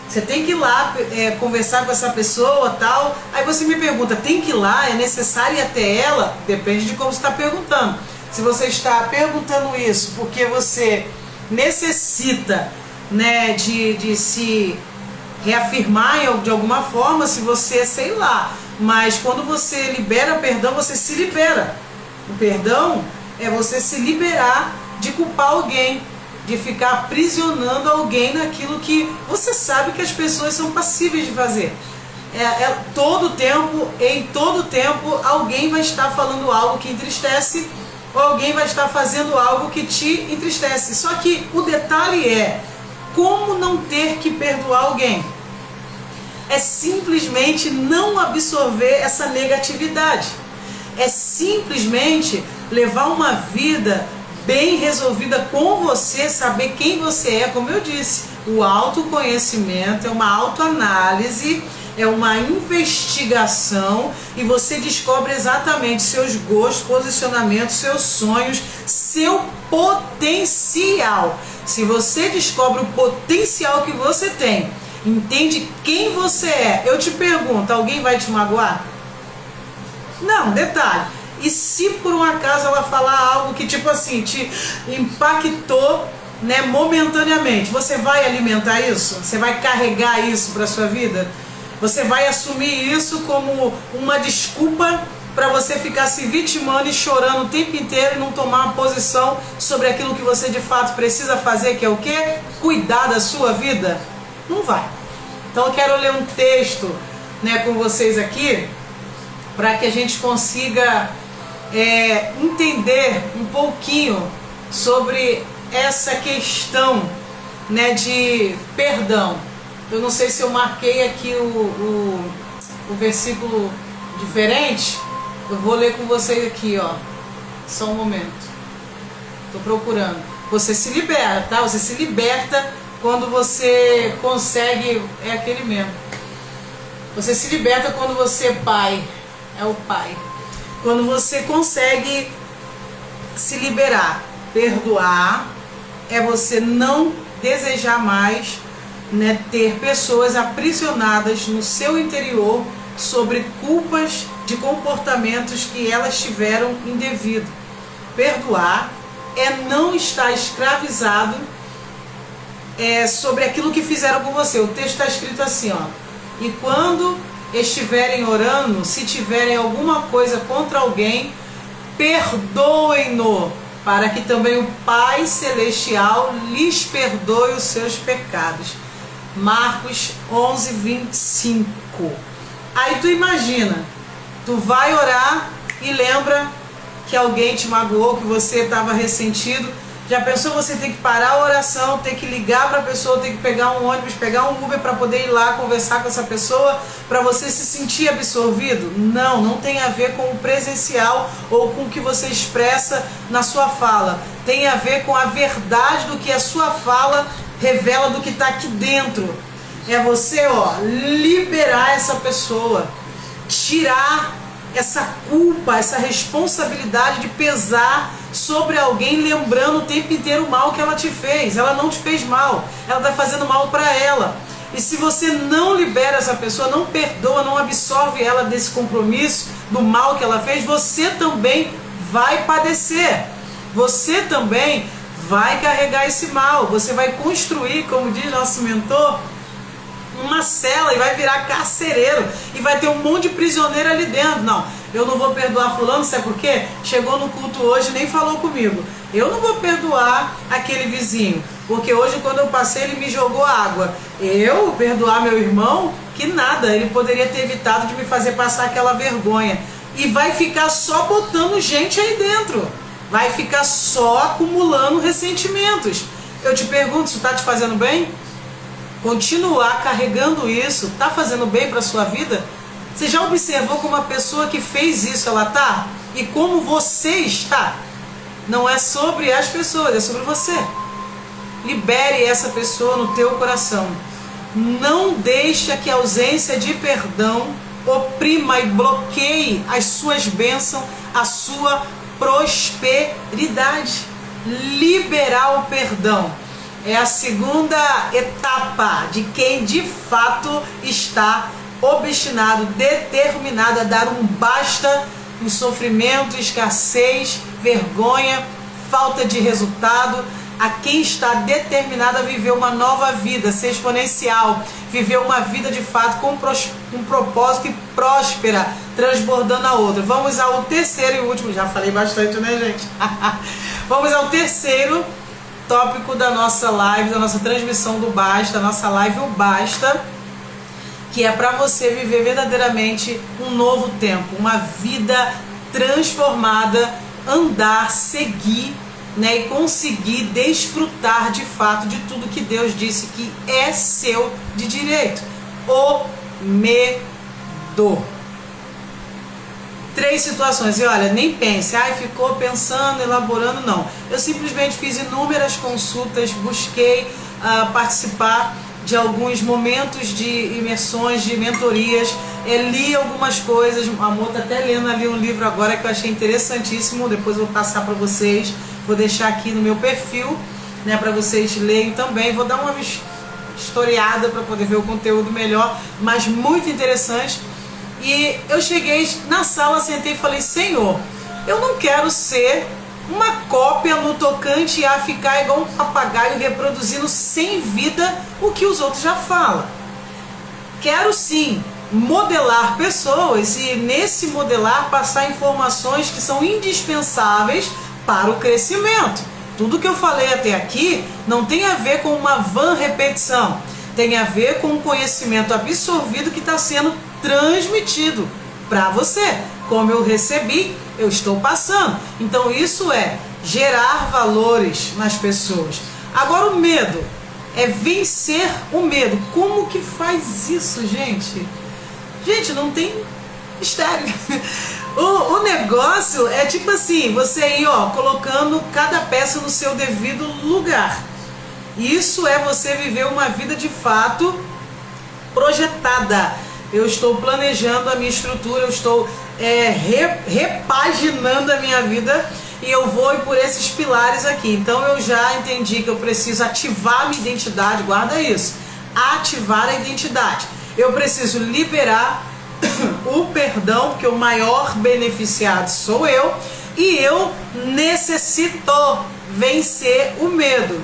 Você tem que ir lá conversar com essa pessoa, tal. Aí você me pergunta, tem que ir lá? É necessário ir até ela? Depende de como você está perguntando. Se você está perguntando isso porque você necessita, né, de se reafirmar de alguma forma, se você, sei lá, mas quando você libera perdão, você se libera. O perdão é você se liberar de culpar alguém, de ficar aprisionando alguém naquilo que você sabe que as pessoas são passíveis de fazer. Todo tempo, em todo tempo, alguém vai estar falando algo que entristece, ou alguém vai estar fazendo algo que te entristece. Só que o detalhe é, como não ter que perdoar alguém? É simplesmente não absorver essa negatividade. É simplesmente levar uma vida bem resolvida com você, saber quem você é. Como eu disse, o autoconhecimento é uma autoanálise, é uma investigação, e você descobre exatamente seus gostos, posicionamentos, seus sonhos, seu potencial. Se você descobre o potencial que você tem Entende quem você é. Eu te pergunto, alguém vai te magoar? Não, detalhe. E se por um acaso ela falar algo que tipo assim, te impactou, né, momentaneamente, você vai alimentar isso? Você vai carregar isso para sua vida? Você vai assumir isso como uma desculpa para você ficar se vitimando e chorando o tempo inteiro e não tomar uma posição sobre aquilo que você de fato precisa fazer, que é o quê? Cuidar da sua vida? Não vai. Então eu quero ler um texto, né, com vocês aqui, para que a gente consiga entender um pouquinho sobre essa questão, né, de perdão. Eu não sei se eu marquei aqui o versículo diferente. Eu vou ler com vocês aqui, ó. Só um momento. Estou procurando. Você se liberta, tá? Você se liberta quando você consegue... É aquele mesmo. Você se liberta quando você é pai. É o pai. Quando você consegue se liberar. Perdoar é você não desejar mais, né, ter pessoas aprisionadas no seu interior sobre culpas de comportamentos que elas tiveram indevido. Perdoar é não estar escravizado sobre aquilo que fizeram com você. O texto está escrito assim, ó: e quando estiverem orando, se tiverem alguma coisa contra alguém, perdoem-no, para que também o Pai Celestial lhes perdoe os seus pecados. Marcos 11, 25. Aí tu imagina, tu vai orar e lembra que alguém te magoou, que você estava ressentido. Já pensou você ter que parar a oração, ter que ligar para a pessoa, ter que pegar um ônibus, pegar um Uber para poder ir lá conversar com essa pessoa, para você se sentir absorvido? Não, não tem a ver com o presencial ou com o que você expressa na sua fala. Tem a ver com a verdade do que a sua fala revela, do que está aqui dentro. É você, ó, liberar essa pessoa, tirar essa culpa, essa responsabilidade de pesar sobre alguém, lembrando o tempo inteiro o mal que ela te fez. Ela não te fez mal, ela está fazendo mal para ela. E se você não libera essa pessoa, não perdoa, não absorve ela desse compromisso, do mal que ela fez, você também vai padecer. Você também vai carregar esse mal. Você vai construir, como diz nosso mentor, uma cela e vai virar carcereiro e vai ter um monte de prisioneiro ali dentro. Não, eu não vou perdoar fulano, sabe por quê? Chegou no culto hoje e nem falou comigo. Eu não vou perdoar aquele vizinho, porque hoje quando eu passei ele me jogou água. Eu perdoar meu irmão? Que nada, ele poderia ter evitado de me fazer passar aquela vergonha. E vai ficar só botando gente aí dentro, vai ficar só acumulando ressentimentos. Eu te pergunto, isso está te fazendo bem? Continuar carregando isso está fazendo bem para a sua vida? Você já observou como a pessoa que fez isso ela está? E como você está? Não é sobre as pessoas, é sobre você. Libere essa pessoa no teu coração. Não deixa que a ausência de perdão oprima e bloqueie as suas bênçãos, a sua prosperidade. Liberar o perdão é a segunda etapa de quem de fato está obstinado, determinado a dar um basta em sofrimento, escassez, vergonha, falta de resultado. A quem está determinado a viver uma nova vida, ser exponencial, viver uma vida de fato com um propósito e próspera, transbordando a outra. Vamos ao terceiro e último, já falei bastante, né, gente? Vamos ao terceiro tópico da nossa live, da nossa transmissão do Basta, nossa live O Basta, que é para você viver verdadeiramente um novo tempo, uma vida transformada, andar, seguir, né, e conseguir desfrutar de fato de tudo que Deus disse que é seu de direito. O medo. 3 situações, e olha, nem pense, ficou pensando, elaborando, não. Eu simplesmente fiz inúmeras consultas, busquei participar de alguns momentos de imersões, de mentorias, li algumas coisas. A Amor está até lendo ali um livro agora que eu achei interessantíssimo, depois eu vou passar para vocês, vou deixar aqui no meu perfil, né, para vocês lerem também. Vou dar historiada para poder ver o conteúdo melhor, mas muito interessante. E eu cheguei na sala, sentei e falei: Senhor, eu não quero ser uma cópia no tocante a ficar igual um papagaio reproduzindo sem vida o que os outros já falam. Quero sim modelar pessoas e nesse modelar passar informações que são indispensáveis para o crescimento. Tudo que eu falei até aqui não tem a ver com uma vã repetição, tem a ver com um conhecimento absorvido que está sendo transmitido para você. Como eu recebi, eu estou passando. Então isso é gerar valores nas pessoas. Agora o medo é vencer o medo. Como que faz isso, gente? Gente, não tem mistério. O negócio é tipo assim, você aí, ó, colocando cada peça no seu devido lugar. Isso é você viver uma vida de fato projetada. Eu estou planejando a minha estrutura, eu estou repaginando a minha vida e eu vou por esses pilares aqui. Então eu já entendi que eu preciso ativar a minha identidade, guarda isso, ativar a identidade. Eu preciso liberar o perdão, porque o maior beneficiado sou eu, e eu necessito vencer o medo.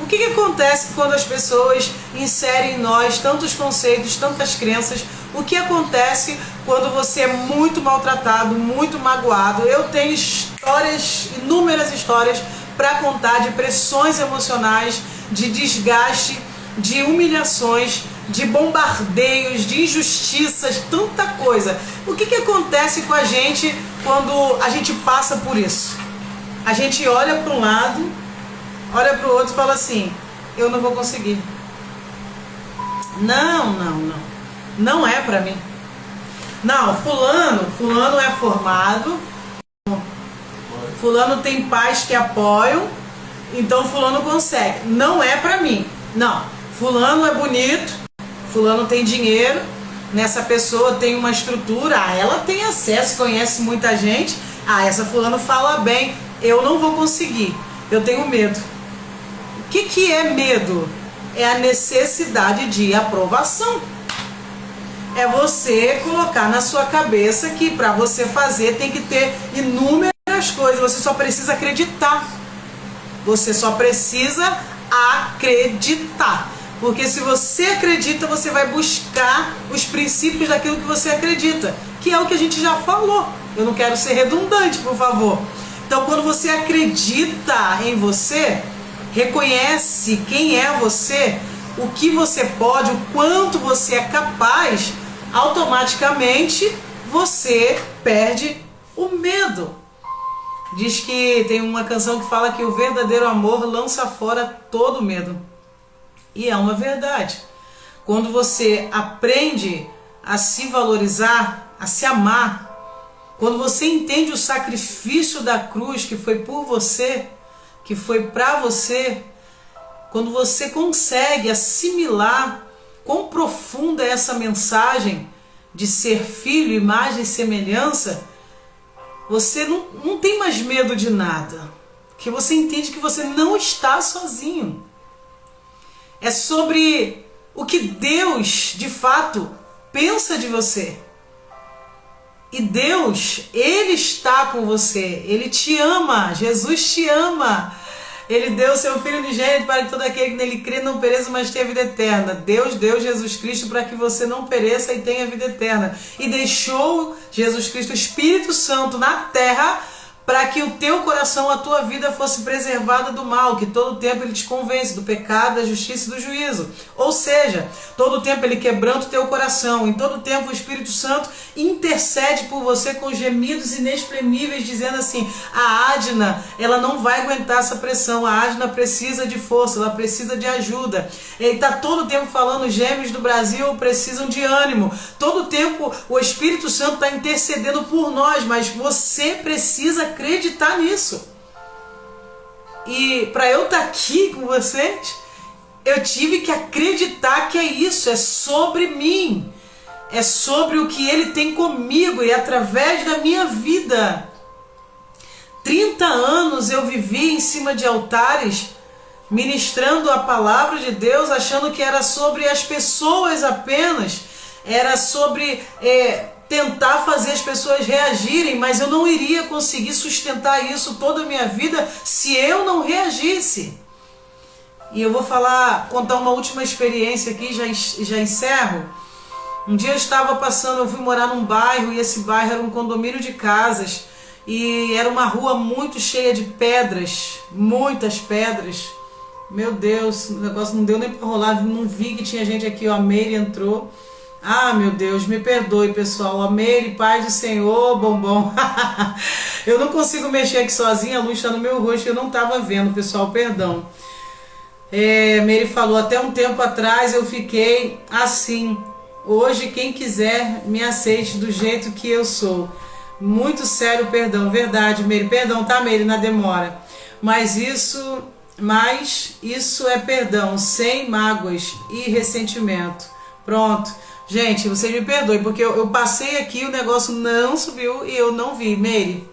O que acontece quando as pessoas inserem em nós tantos conceitos, tantas crenças? O que acontece quando você é muito maltratado, muito magoado? Eu tenho histórias, inúmeras histórias para contar de pressões emocionais, de desgaste, de humilhações, de bombardeios, de injustiças, tanta coisa. O que acontece com a gente quando a gente passa por isso? A gente olha para um lado, olha para o outro e fala assim: eu não vou conseguir. Não é para mim. Não, fulano é formado, fulano tem pais que apoiam, então fulano consegue. Não é para mim. Não, fulano é bonito, fulano tem dinheiro, nessa pessoa tem uma estrutura, ela tem acesso, conhece muita gente, essa fulano fala bem, eu não vou conseguir, eu tenho medo. O que é medo? É a necessidade de aprovação. É você colocar na sua cabeça que para você fazer tem que ter inúmeras coisas, você só precisa acreditar. Você só precisa acreditar. Porque se você acredita, você vai buscar os princípios daquilo que você acredita, que é o que a gente já falou. Eu não quero ser redundante, por favor. Então, quando você acredita em você, reconhece quem é você, o que você pode, o quanto você é capaz, automaticamente você perde o medo. Diz que tem uma canção que fala que o verdadeiro amor lança fora todo medo. E é uma verdade. Quando você aprende a se valorizar, a se amar, quando você entende o sacrifício da cruz que foi por você, que foi para você, quando você consegue assimilar quão profunda é essa mensagem de ser filho, imagem e semelhança, você não tem mais medo de nada, porque você entende que você não está sozinho. É sobre o que Deus, de fato, pensa de você. E Deus, Ele está com você, Ele te ama, Jesus te ama. Ele deu seu Filho unigênito para que todo aquele que nele crê não pereça, mas tenha vida eterna. Deus deu Jesus Cristo para que você não pereça e tenha vida eterna. E deixou Jesus Cristo, o Espírito Santo, na terra, para que o teu coração, a tua vida fosse preservada do mal, que todo tempo Ele te convence do pecado, da justiça e do juízo. Ou seja, todo tempo Ele quebranta o teu coração, em todo tempo o Espírito Santo intercede por você com gemidos inexprimíveis, dizendo assim: a Adna, ela não vai aguentar essa pressão, a Adna precisa de força, ela precisa de ajuda. Ele está todo tempo falando: os gêmeos do Brasil precisam de ânimo. Todo tempo o Espírito Santo está intercedendo por nós, mas você precisa acreditar nisso. E para eu estar aqui com vocês, eu tive que acreditar que é isso, é sobre mim, é sobre o que Ele tem comigo e através da minha vida. 30 anos eu vivi em cima de altares ministrando a palavra de Deus, achando que era sobre as pessoas apenas, era sobre tentar fazer as pessoas reagirem, mas eu não iria conseguir sustentar isso toda a minha vida se eu não reagisse. E eu vou contar uma última experiência aqui, já encerro. Um dia eu estava eu fui morar num bairro, e esse bairro era um condomínio de casas, e era uma rua muito cheia de pedras, muitas pedras. Meu Deus, o negócio não deu nem para rolar, não vi que tinha gente aqui, ó, a Meire entrou. Ah, meu Deus, me perdoe, pessoal. A Meire, paz do Senhor, bombom. Eu não consigo mexer aqui sozinha, a luz está no meu rosto, eu não estava vendo, pessoal, perdão. Meire falou, até um tempo atrás eu fiquei assim. Hoje, quem quiser, me aceite do jeito que eu sou. Muito sério, perdão, verdade, Meire. Perdão, tá, Meire, na demora. Mas isso é perdão, sem mágoas e ressentimento. Pronto. Gente, vocês me perdoem, porque eu passei aqui, o negócio não subiu e eu não vi. Meire,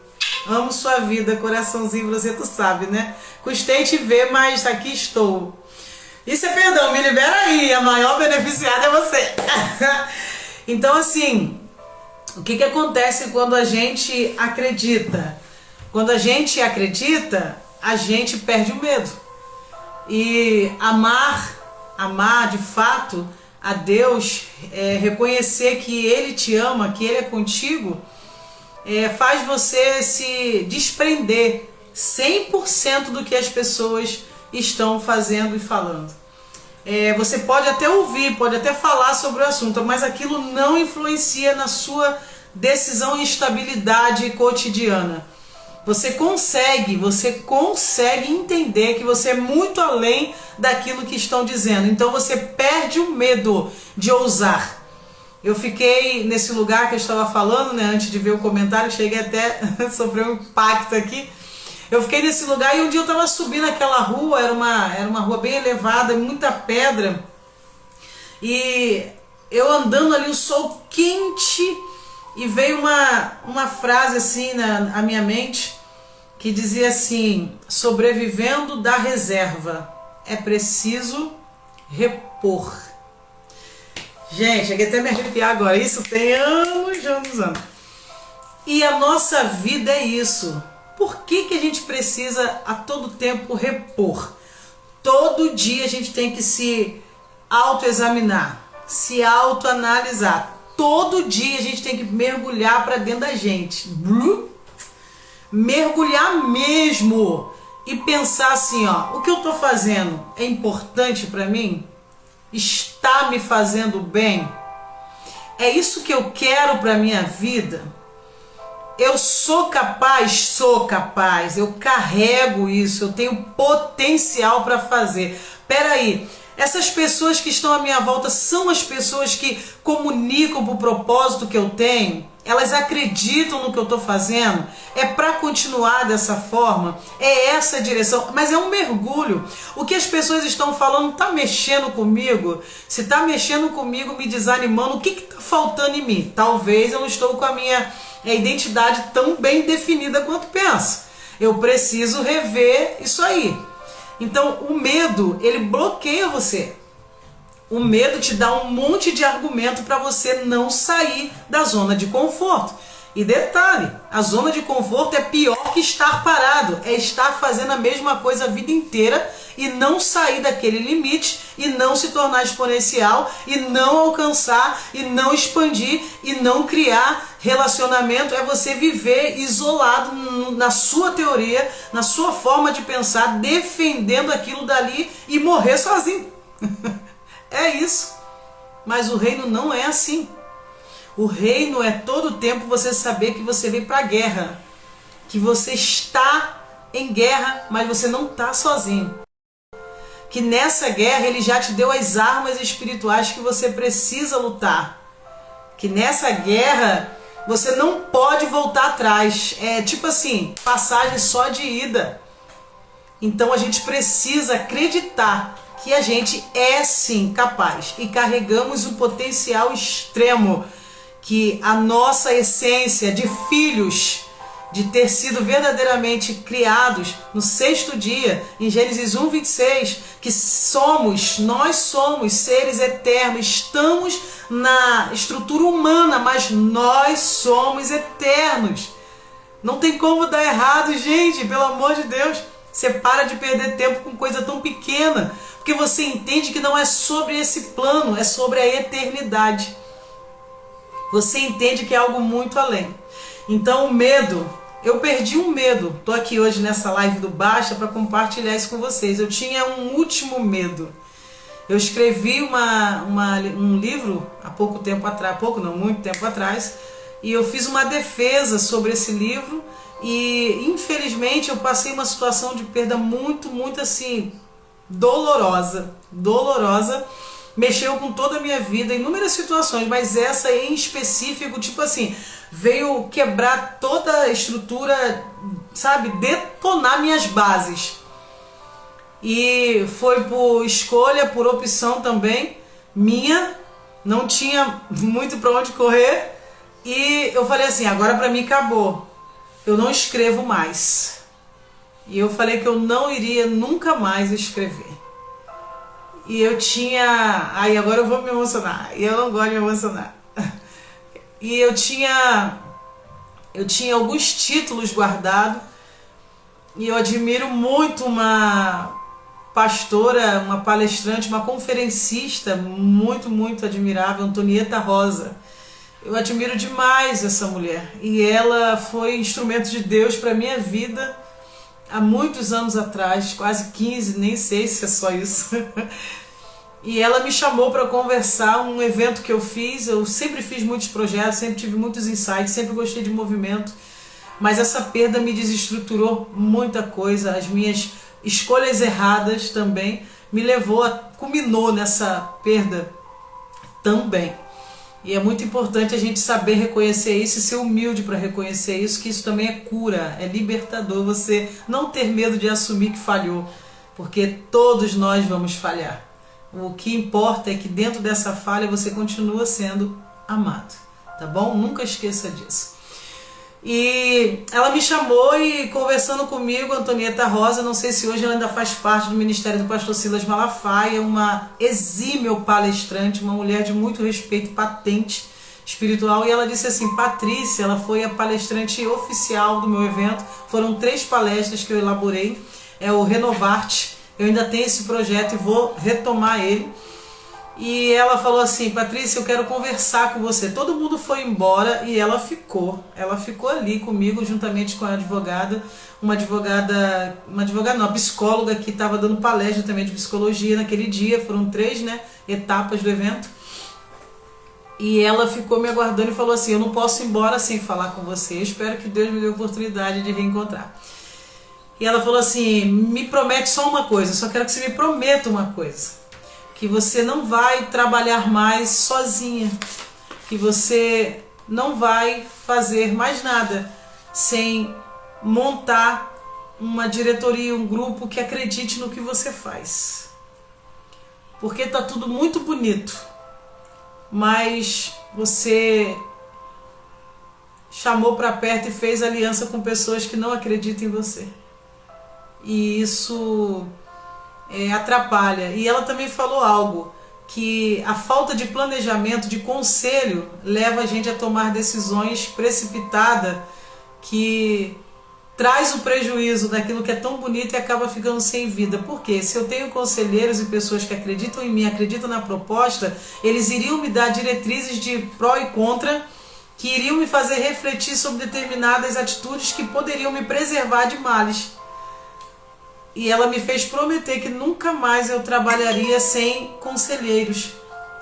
amo sua vida, coraçãozinho, você tu sabe, né? Custei te ver, mas aqui estou. Isso é perdão, me libera aí, a maior beneficiada é você. Então, assim, o que acontece quando a gente acredita? Quando a gente acredita, a gente perde o medo. E amar de fato a Deus, reconhecer que Ele te ama, que Ele é contigo, faz você se desprender 100% do que as pessoas estão fazendo e falando. Você pode até ouvir, pode até falar sobre o assunto, mas aquilo não influencia na sua decisão e estabilidade cotidiana. Você consegue entender que você é muito além daquilo que estão dizendo. Então você perde o medo de ousar. Eu fiquei nesse lugar que eu estava falando, né, antes de ver o comentário, cheguei até a sofrer um impacto aqui. Eu fiquei nesse lugar e um dia eu estava subindo aquela rua, era uma rua bem elevada, muita pedra. E eu andando ali, o sol quente, e veio uma frase assim na minha mente, que dizia assim: sobrevivendo da reserva, é preciso repor. Gente, cheguei até a me arrepiar agora, isso tem anos. E a nossa vida é isso. Por que a gente precisa a todo tempo repor? Todo dia a gente tem que se autoexaminar, se autoanalisar. Todo dia a gente tem que mergulhar para dentro da gente. Mergulhar mesmo e pensar assim, ó, o que eu estou fazendo é importante para mim? Está me fazendo bem? É isso que eu quero para minha vida? Eu sou capaz, eu carrego isso, eu tenho potencial para fazer. Peraí, essas pessoas que estão à minha volta são as pessoas que comunicam para o propósito que eu tenho? Elas acreditam no que eu estou fazendo? É para continuar dessa forma? É essa a direção? Mas é um mergulho. O que as pessoas estão falando está mexendo comigo? Se está mexendo comigo, me desanimando, o que está faltando em mim? Talvez eu não estou com a minha identidade tão bem definida quanto penso. Eu preciso rever isso aí. Então o medo, ele bloqueia você. O medo te dá um monte de argumento para você não sair da zona de conforto. E detalhe, a zona de conforto é pior que estar parado, é estar fazendo a mesma coisa a vida inteira e não sair daquele limite, e não se tornar exponencial, e não alcançar, e não expandir, e não criar relacionamento. É você viver isolado na sua teoria, na sua forma de pensar, defendendo aquilo dali e morrer sozinho. É isso. Mas o reino não é assim. O reino é todo tempo você saber que você veio para a guerra, que você está em guerra, mas você não está sozinho. Que nessa guerra ele já te deu as armas espirituais que você precisa lutar. Que nessa guerra você não pode voltar atrás. É tipo assim, passagem só de ida. Então a gente precisa acreditar que a gente é sim capaz e carregamos um potencial extremo, que a nossa essência de filhos de ter sido verdadeiramente criados no sexto dia, em Gênesis 1:26, que nós somos seres eternos, estamos na estrutura humana, mas nós somos eternos. Não tem como dar errado, gente, pelo amor de Deus. Você para de perder tempo com coisa tão pequena, porque você entende que não é sobre esse plano, é sobre a eternidade. Você entende que é algo muito além. Então o medo, eu perdi um medo. Estou aqui hoje nessa live do Basta para compartilhar isso com vocês. Eu tinha um último medo. Eu escrevi um livro há pouco tempo atrás, muito tempo atrás, e eu fiz uma defesa sobre esse livro e infelizmente eu passei uma situação de perda muito assim, dolorosa. Mexeu com toda a minha vida, inúmeras situações, mas essa em específico, tipo assim, veio quebrar toda a estrutura, sabe, detonar minhas bases. E foi por escolha, por opção também minha, não tinha muito para onde correr, e eu falei assim, agora para mim acabou, eu não escrevo mais. E eu falei que eu não iria nunca mais escrever. E eu tinha... Aí agora eu vou me emocionar. E eu não gosto de me emocionar. E eu tinha alguns títulos guardados. E eu admiro muito uma pastora, uma palestrante, uma conferencista muito admirável, Antonieta Rosa. Eu admiro demais essa mulher. E ela foi instrumento de Deus para a minha vida há muitos anos atrás, quase 15, nem sei se é só isso. E ela me chamou para conversar, um evento que eu fiz. Eu sempre fiz muitos projetos, sempre tive muitos insights, sempre gostei de movimento, mas essa perda me desestruturou muita coisa. As minhas escolhas erradas também culminou nessa perda também. E é muito importante a gente saber reconhecer isso e ser humilde para reconhecer isso, que isso também é cura, é libertador. Você não ter medo de assumir que falhou, porque todos nós vamos falhar. O que importa é que dentro dessa falha você continua sendo amado, tá bom? Nunca esqueça disso. E ela me chamou e conversando comigo, Antonieta Rosa, não sei se hoje ela ainda faz parte do ministério do pastor Silas Malafaia, uma exímil palestrante, uma mulher de muito respeito, patente espiritual, e ela disse assim, Patrícia, ela foi a palestrante oficial do meu evento, foram 3 palestras que eu elaborei, é o Renovarte, eu ainda tenho esse projeto e vou retomar ele. E ela falou assim, Patrícia, eu quero conversar com você. Todo mundo foi embora e ela ficou ali comigo, juntamente com a advogada, uma psicóloga que estava dando palestra também de psicologia naquele dia. Foram 3, etapas do evento. E ela ficou me aguardando e falou assim, eu não posso ir embora sem falar com você, eu espero que Deus me dê a oportunidade de reencontrar. E ela falou assim, me promete só uma coisa, eu só quero que você me prometa uma coisa, que você não vai trabalhar mais sozinha, que você não vai fazer mais nada sem montar uma diretoria, um grupo que acredite no que você faz. Porque está tudo muito bonito, mas você chamou para perto e fez aliança com pessoas que não acreditam em você. E isso atrapalha. E ela também falou algo, que a falta de planejamento, de conselho, leva a gente a tomar decisões precipitadas, que traz o prejuízo daquilo que é tão bonito e acaba ficando sem vida. Por quê? Se eu tenho conselheiros e pessoas que acreditam em mim, acreditam na proposta, eles iriam me dar diretrizes de pró e contra, que iriam me fazer refletir sobre determinadas atitudes que poderiam me preservar de males. E ela me fez prometer que nunca mais eu trabalharia sem conselheiros,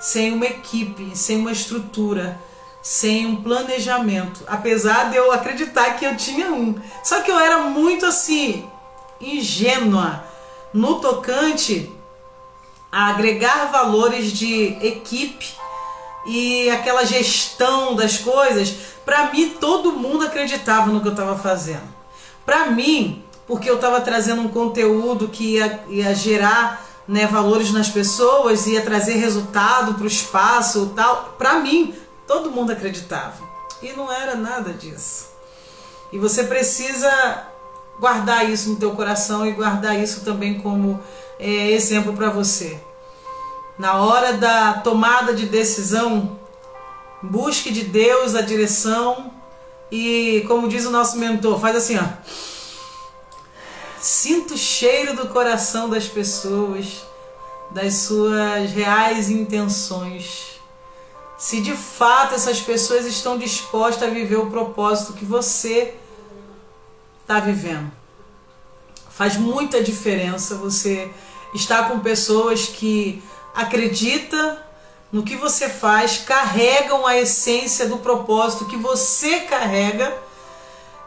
sem uma equipe, sem uma estrutura, sem um planejamento. Apesar de eu acreditar que eu tinha um. Só que eu era muito assim, ingênua, no tocante a agregar valores de equipe e aquela gestão das coisas. Para mim, todo mundo acreditava no que eu estava fazendo. Para mim, porque eu estava trazendo um conteúdo que ia gerar valores nas pessoas, ia trazer resultado para o espaço e tal. Para mim, todo mundo acreditava. E não era nada disso. E você precisa guardar isso no teu coração e guardar isso também como exemplo para você. Na hora da tomada de decisão, busque de Deus a direção e, como diz o nosso mentor, faz assim, ó. Sinta o cheiro do coração das pessoas, das suas reais intenções. Se de fato essas pessoas estão dispostas a viver o propósito que você está vivendo. Faz muita diferença você estar com pessoas que acreditam no que você faz, carregam a essência do propósito que você carrega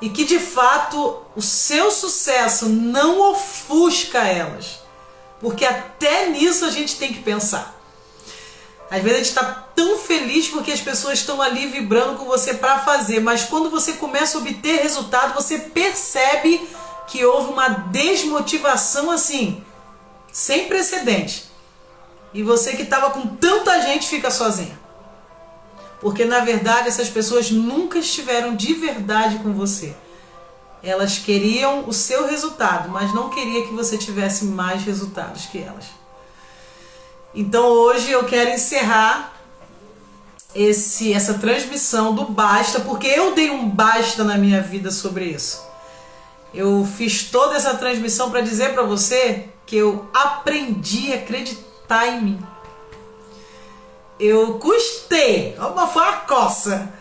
e que de fato o seu sucesso não ofusca elas. Porque até nisso a gente tem que pensar. Às vezes a gente está tão feliz porque as pessoas estão ali vibrando com você para fazer, mas quando você começa a obter resultado, você percebe que houve uma desmotivação assim, sem precedente. E você que estava com tanta gente fica sozinha. Porque na verdade essas pessoas nunca estiveram de verdade com você. Elas queriam o seu resultado, mas não queria que você tivesse mais resultados que elas. Então hoje eu quero encerrar essa transmissão do basta, porque eu dei um basta na minha vida sobre isso. Eu fiz toda essa transmissão para dizer para você que eu aprendi a acreditar em mim. Eu custei, foi uma coça,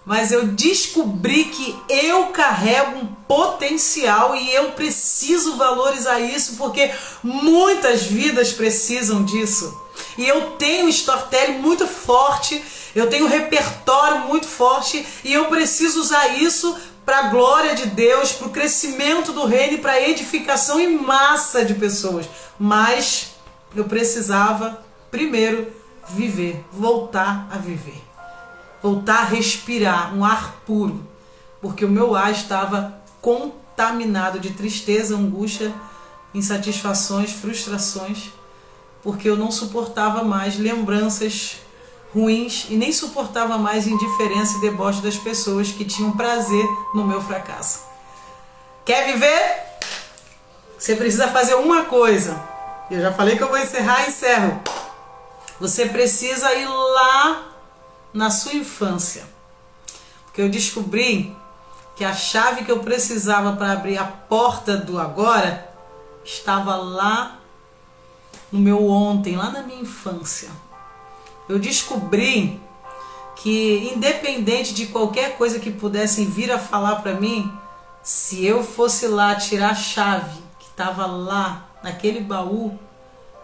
mas eu descobri que eu carrego um potencial e eu preciso valorizar isso porque muitas vidas precisam disso. E eu tenho um storytelling muito forte, eu tenho um repertório muito forte e eu preciso usar isso para a glória de Deus, para o crescimento do reino e para a edificação em massa de pessoas. Mas eu precisava primeiro viver, voltar a viver. Voltar a respirar um ar puro, porque o meu ar estava contaminado de tristeza, angústia, insatisfações, frustrações, porque eu não suportava mais lembranças ruins e nem suportava mais indiferença e deboche das pessoas que tinham prazer no meu fracasso. Quer viver? Você precisa fazer uma coisa. Eu já falei que eu vou encerrar e encerro. Você precisa ir lá na sua infância, porque eu descobri que a chave que eu precisava para abrir a porta do agora estava lá no meu ontem, lá na minha infância. Eu descobri que independente de qualquer coisa que pudessem vir a falar para mim, se eu fosse lá tirar a chave que estava lá naquele baú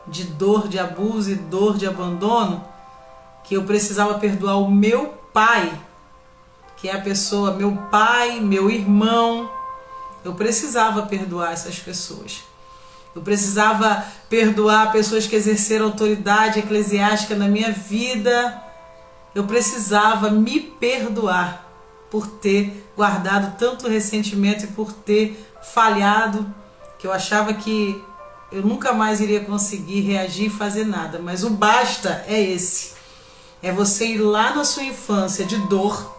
de dor, de abuso e dor de abandono, que eu precisava perdoar o meu pai, que é a pessoa, meu pai, meu irmão. Eu precisava perdoar essas pessoas. Eu precisava perdoar pessoas que exerceram autoridade eclesiástica na minha vida. Eu precisava me perdoar por ter guardado tanto ressentimento e por ter falhado, que eu achava que eu nunca mais iria conseguir reagir e fazer nada. Mas o basta é esse. É você ir lá na sua infância de dor,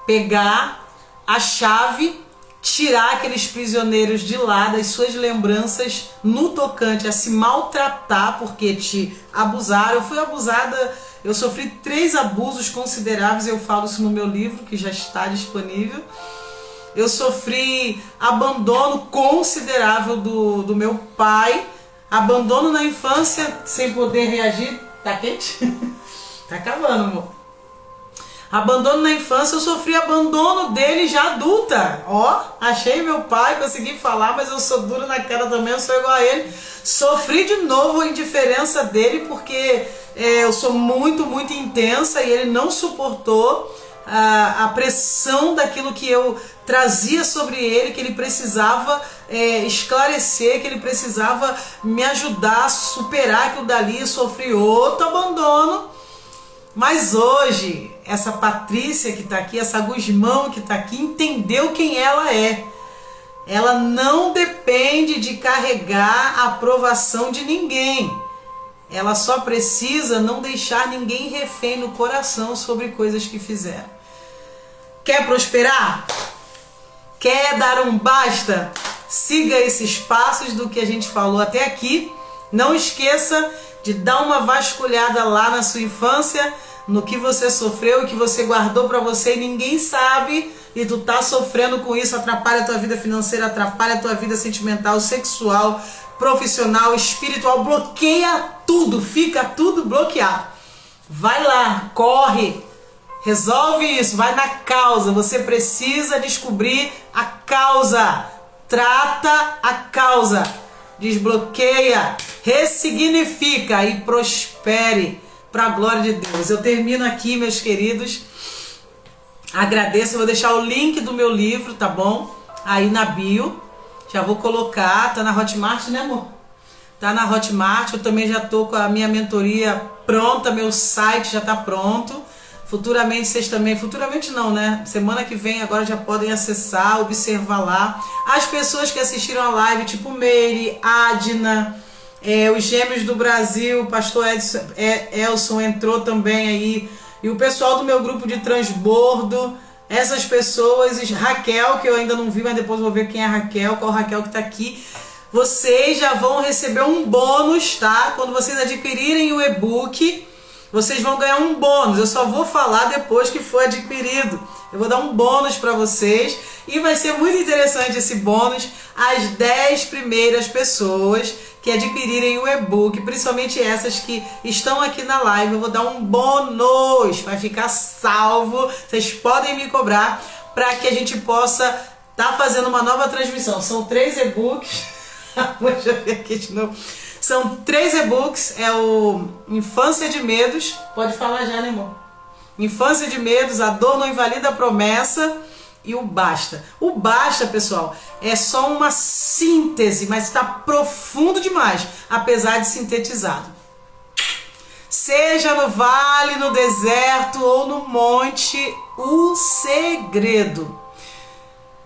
pegar a chave, tirar aqueles prisioneiros de lá das suas lembranças no tocante a se maltratar porque te abusaram. Eu fui abusada, eu sofri 3 abusos consideráveis, eu falo isso no meu livro que já está disponível. Eu sofri abandono considerável do meu pai, abandono na infância sem poder reagir. Tá quente? Tá acabando, amor. Abandono na infância, eu sofri abandono dele já adulta. Ó, achei meu pai, consegui falar, mas eu sou dura na cara também, eu sou igual a ele. Sofri de novo a indiferença dele, porque eu sou muito, muito intensa e ele não suportou a pressão daquilo que eu trazia sobre ele, que ele precisava esclarecer, que ele precisava me ajudar a superar aquilo dali. Eu sofri outro abandono. Mas hoje, essa Patrícia que está aqui, essa Guzmão que está aqui, entendeu quem ela é. Ela não depende de carregar a aprovação de ninguém. Ela só precisa não deixar ninguém refém no coração sobre coisas que fizeram. Quer prosperar? Quer dar um basta? Siga esses passos do que a gente falou até aqui. Não esqueça de dar uma vasculhada lá na sua infância, no que você sofreu e que você guardou para você e ninguém sabe, e tu tá sofrendo com isso, atrapalha a tua vida financeira, atrapalha a tua vida sentimental, sexual, profissional, espiritual, bloqueia tudo, fica tudo bloqueado. Vai lá, corre, resolve isso, vai na causa. Você precisa descobrir a causa, trata a causa, desbloqueia, ressignifica e prospere para a glória de Deus. Eu termino aqui, meus queridos. Agradeço, eu vou deixar o link do meu livro, tá bom? Aí na bio. Já vou colocar, tá na Hotmart, né, amor? Tá na Hotmart. Eu também já tô com a minha mentoria pronta, meu site já tá pronto. Futuramente vocês também, futuramente não, né? Semana que vem agora já podem acessar, observar lá. As pessoas que assistiram a live, tipo Meire, Adna, os Gêmeos do Brasil, o pastor Elson entrou também aí, e o pessoal do meu grupo de transbordo, essas pessoas, Raquel, que eu ainda não vi, mas depois vou ver quem é a Raquel, qual Raquel que tá aqui. Vocês já vão receber um bônus, tá? Quando vocês adquirirem o e-book, vocês vão ganhar um bônus. Eu só vou falar depois que for adquirido. Eu vou dar um bônus para vocês e vai ser muito interessante esse bônus. As 10 primeiras pessoas que adquirirem o e-book, principalmente essas que estão aqui na live, eu vou dar um bônus. Vai ficar salvo. Vocês podem me cobrar para que a gente possa estar fazendo uma nova transmissão. São 3 e-books. Deixa eu ver aqui de novo. São 3 e-books, é o Infância de Medos, pode falar já, né, amor? Infância de Medos, A Dor Não Invalida a Promessa e o Basta. O Basta, pessoal, é só uma síntese, mas está profundo demais, apesar de sintetizado. Seja no vale, no deserto ou no monte, o segredo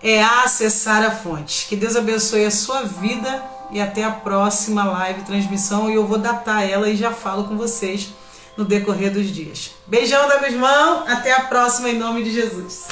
é acessar a fonte. Que Deus abençoe a sua vida. E até a próxima live, transmissão. E eu vou datar ela e já falo com vocês no decorrer dos dias. Beijão da minha irmã. Até a próxima em nome de Jesus.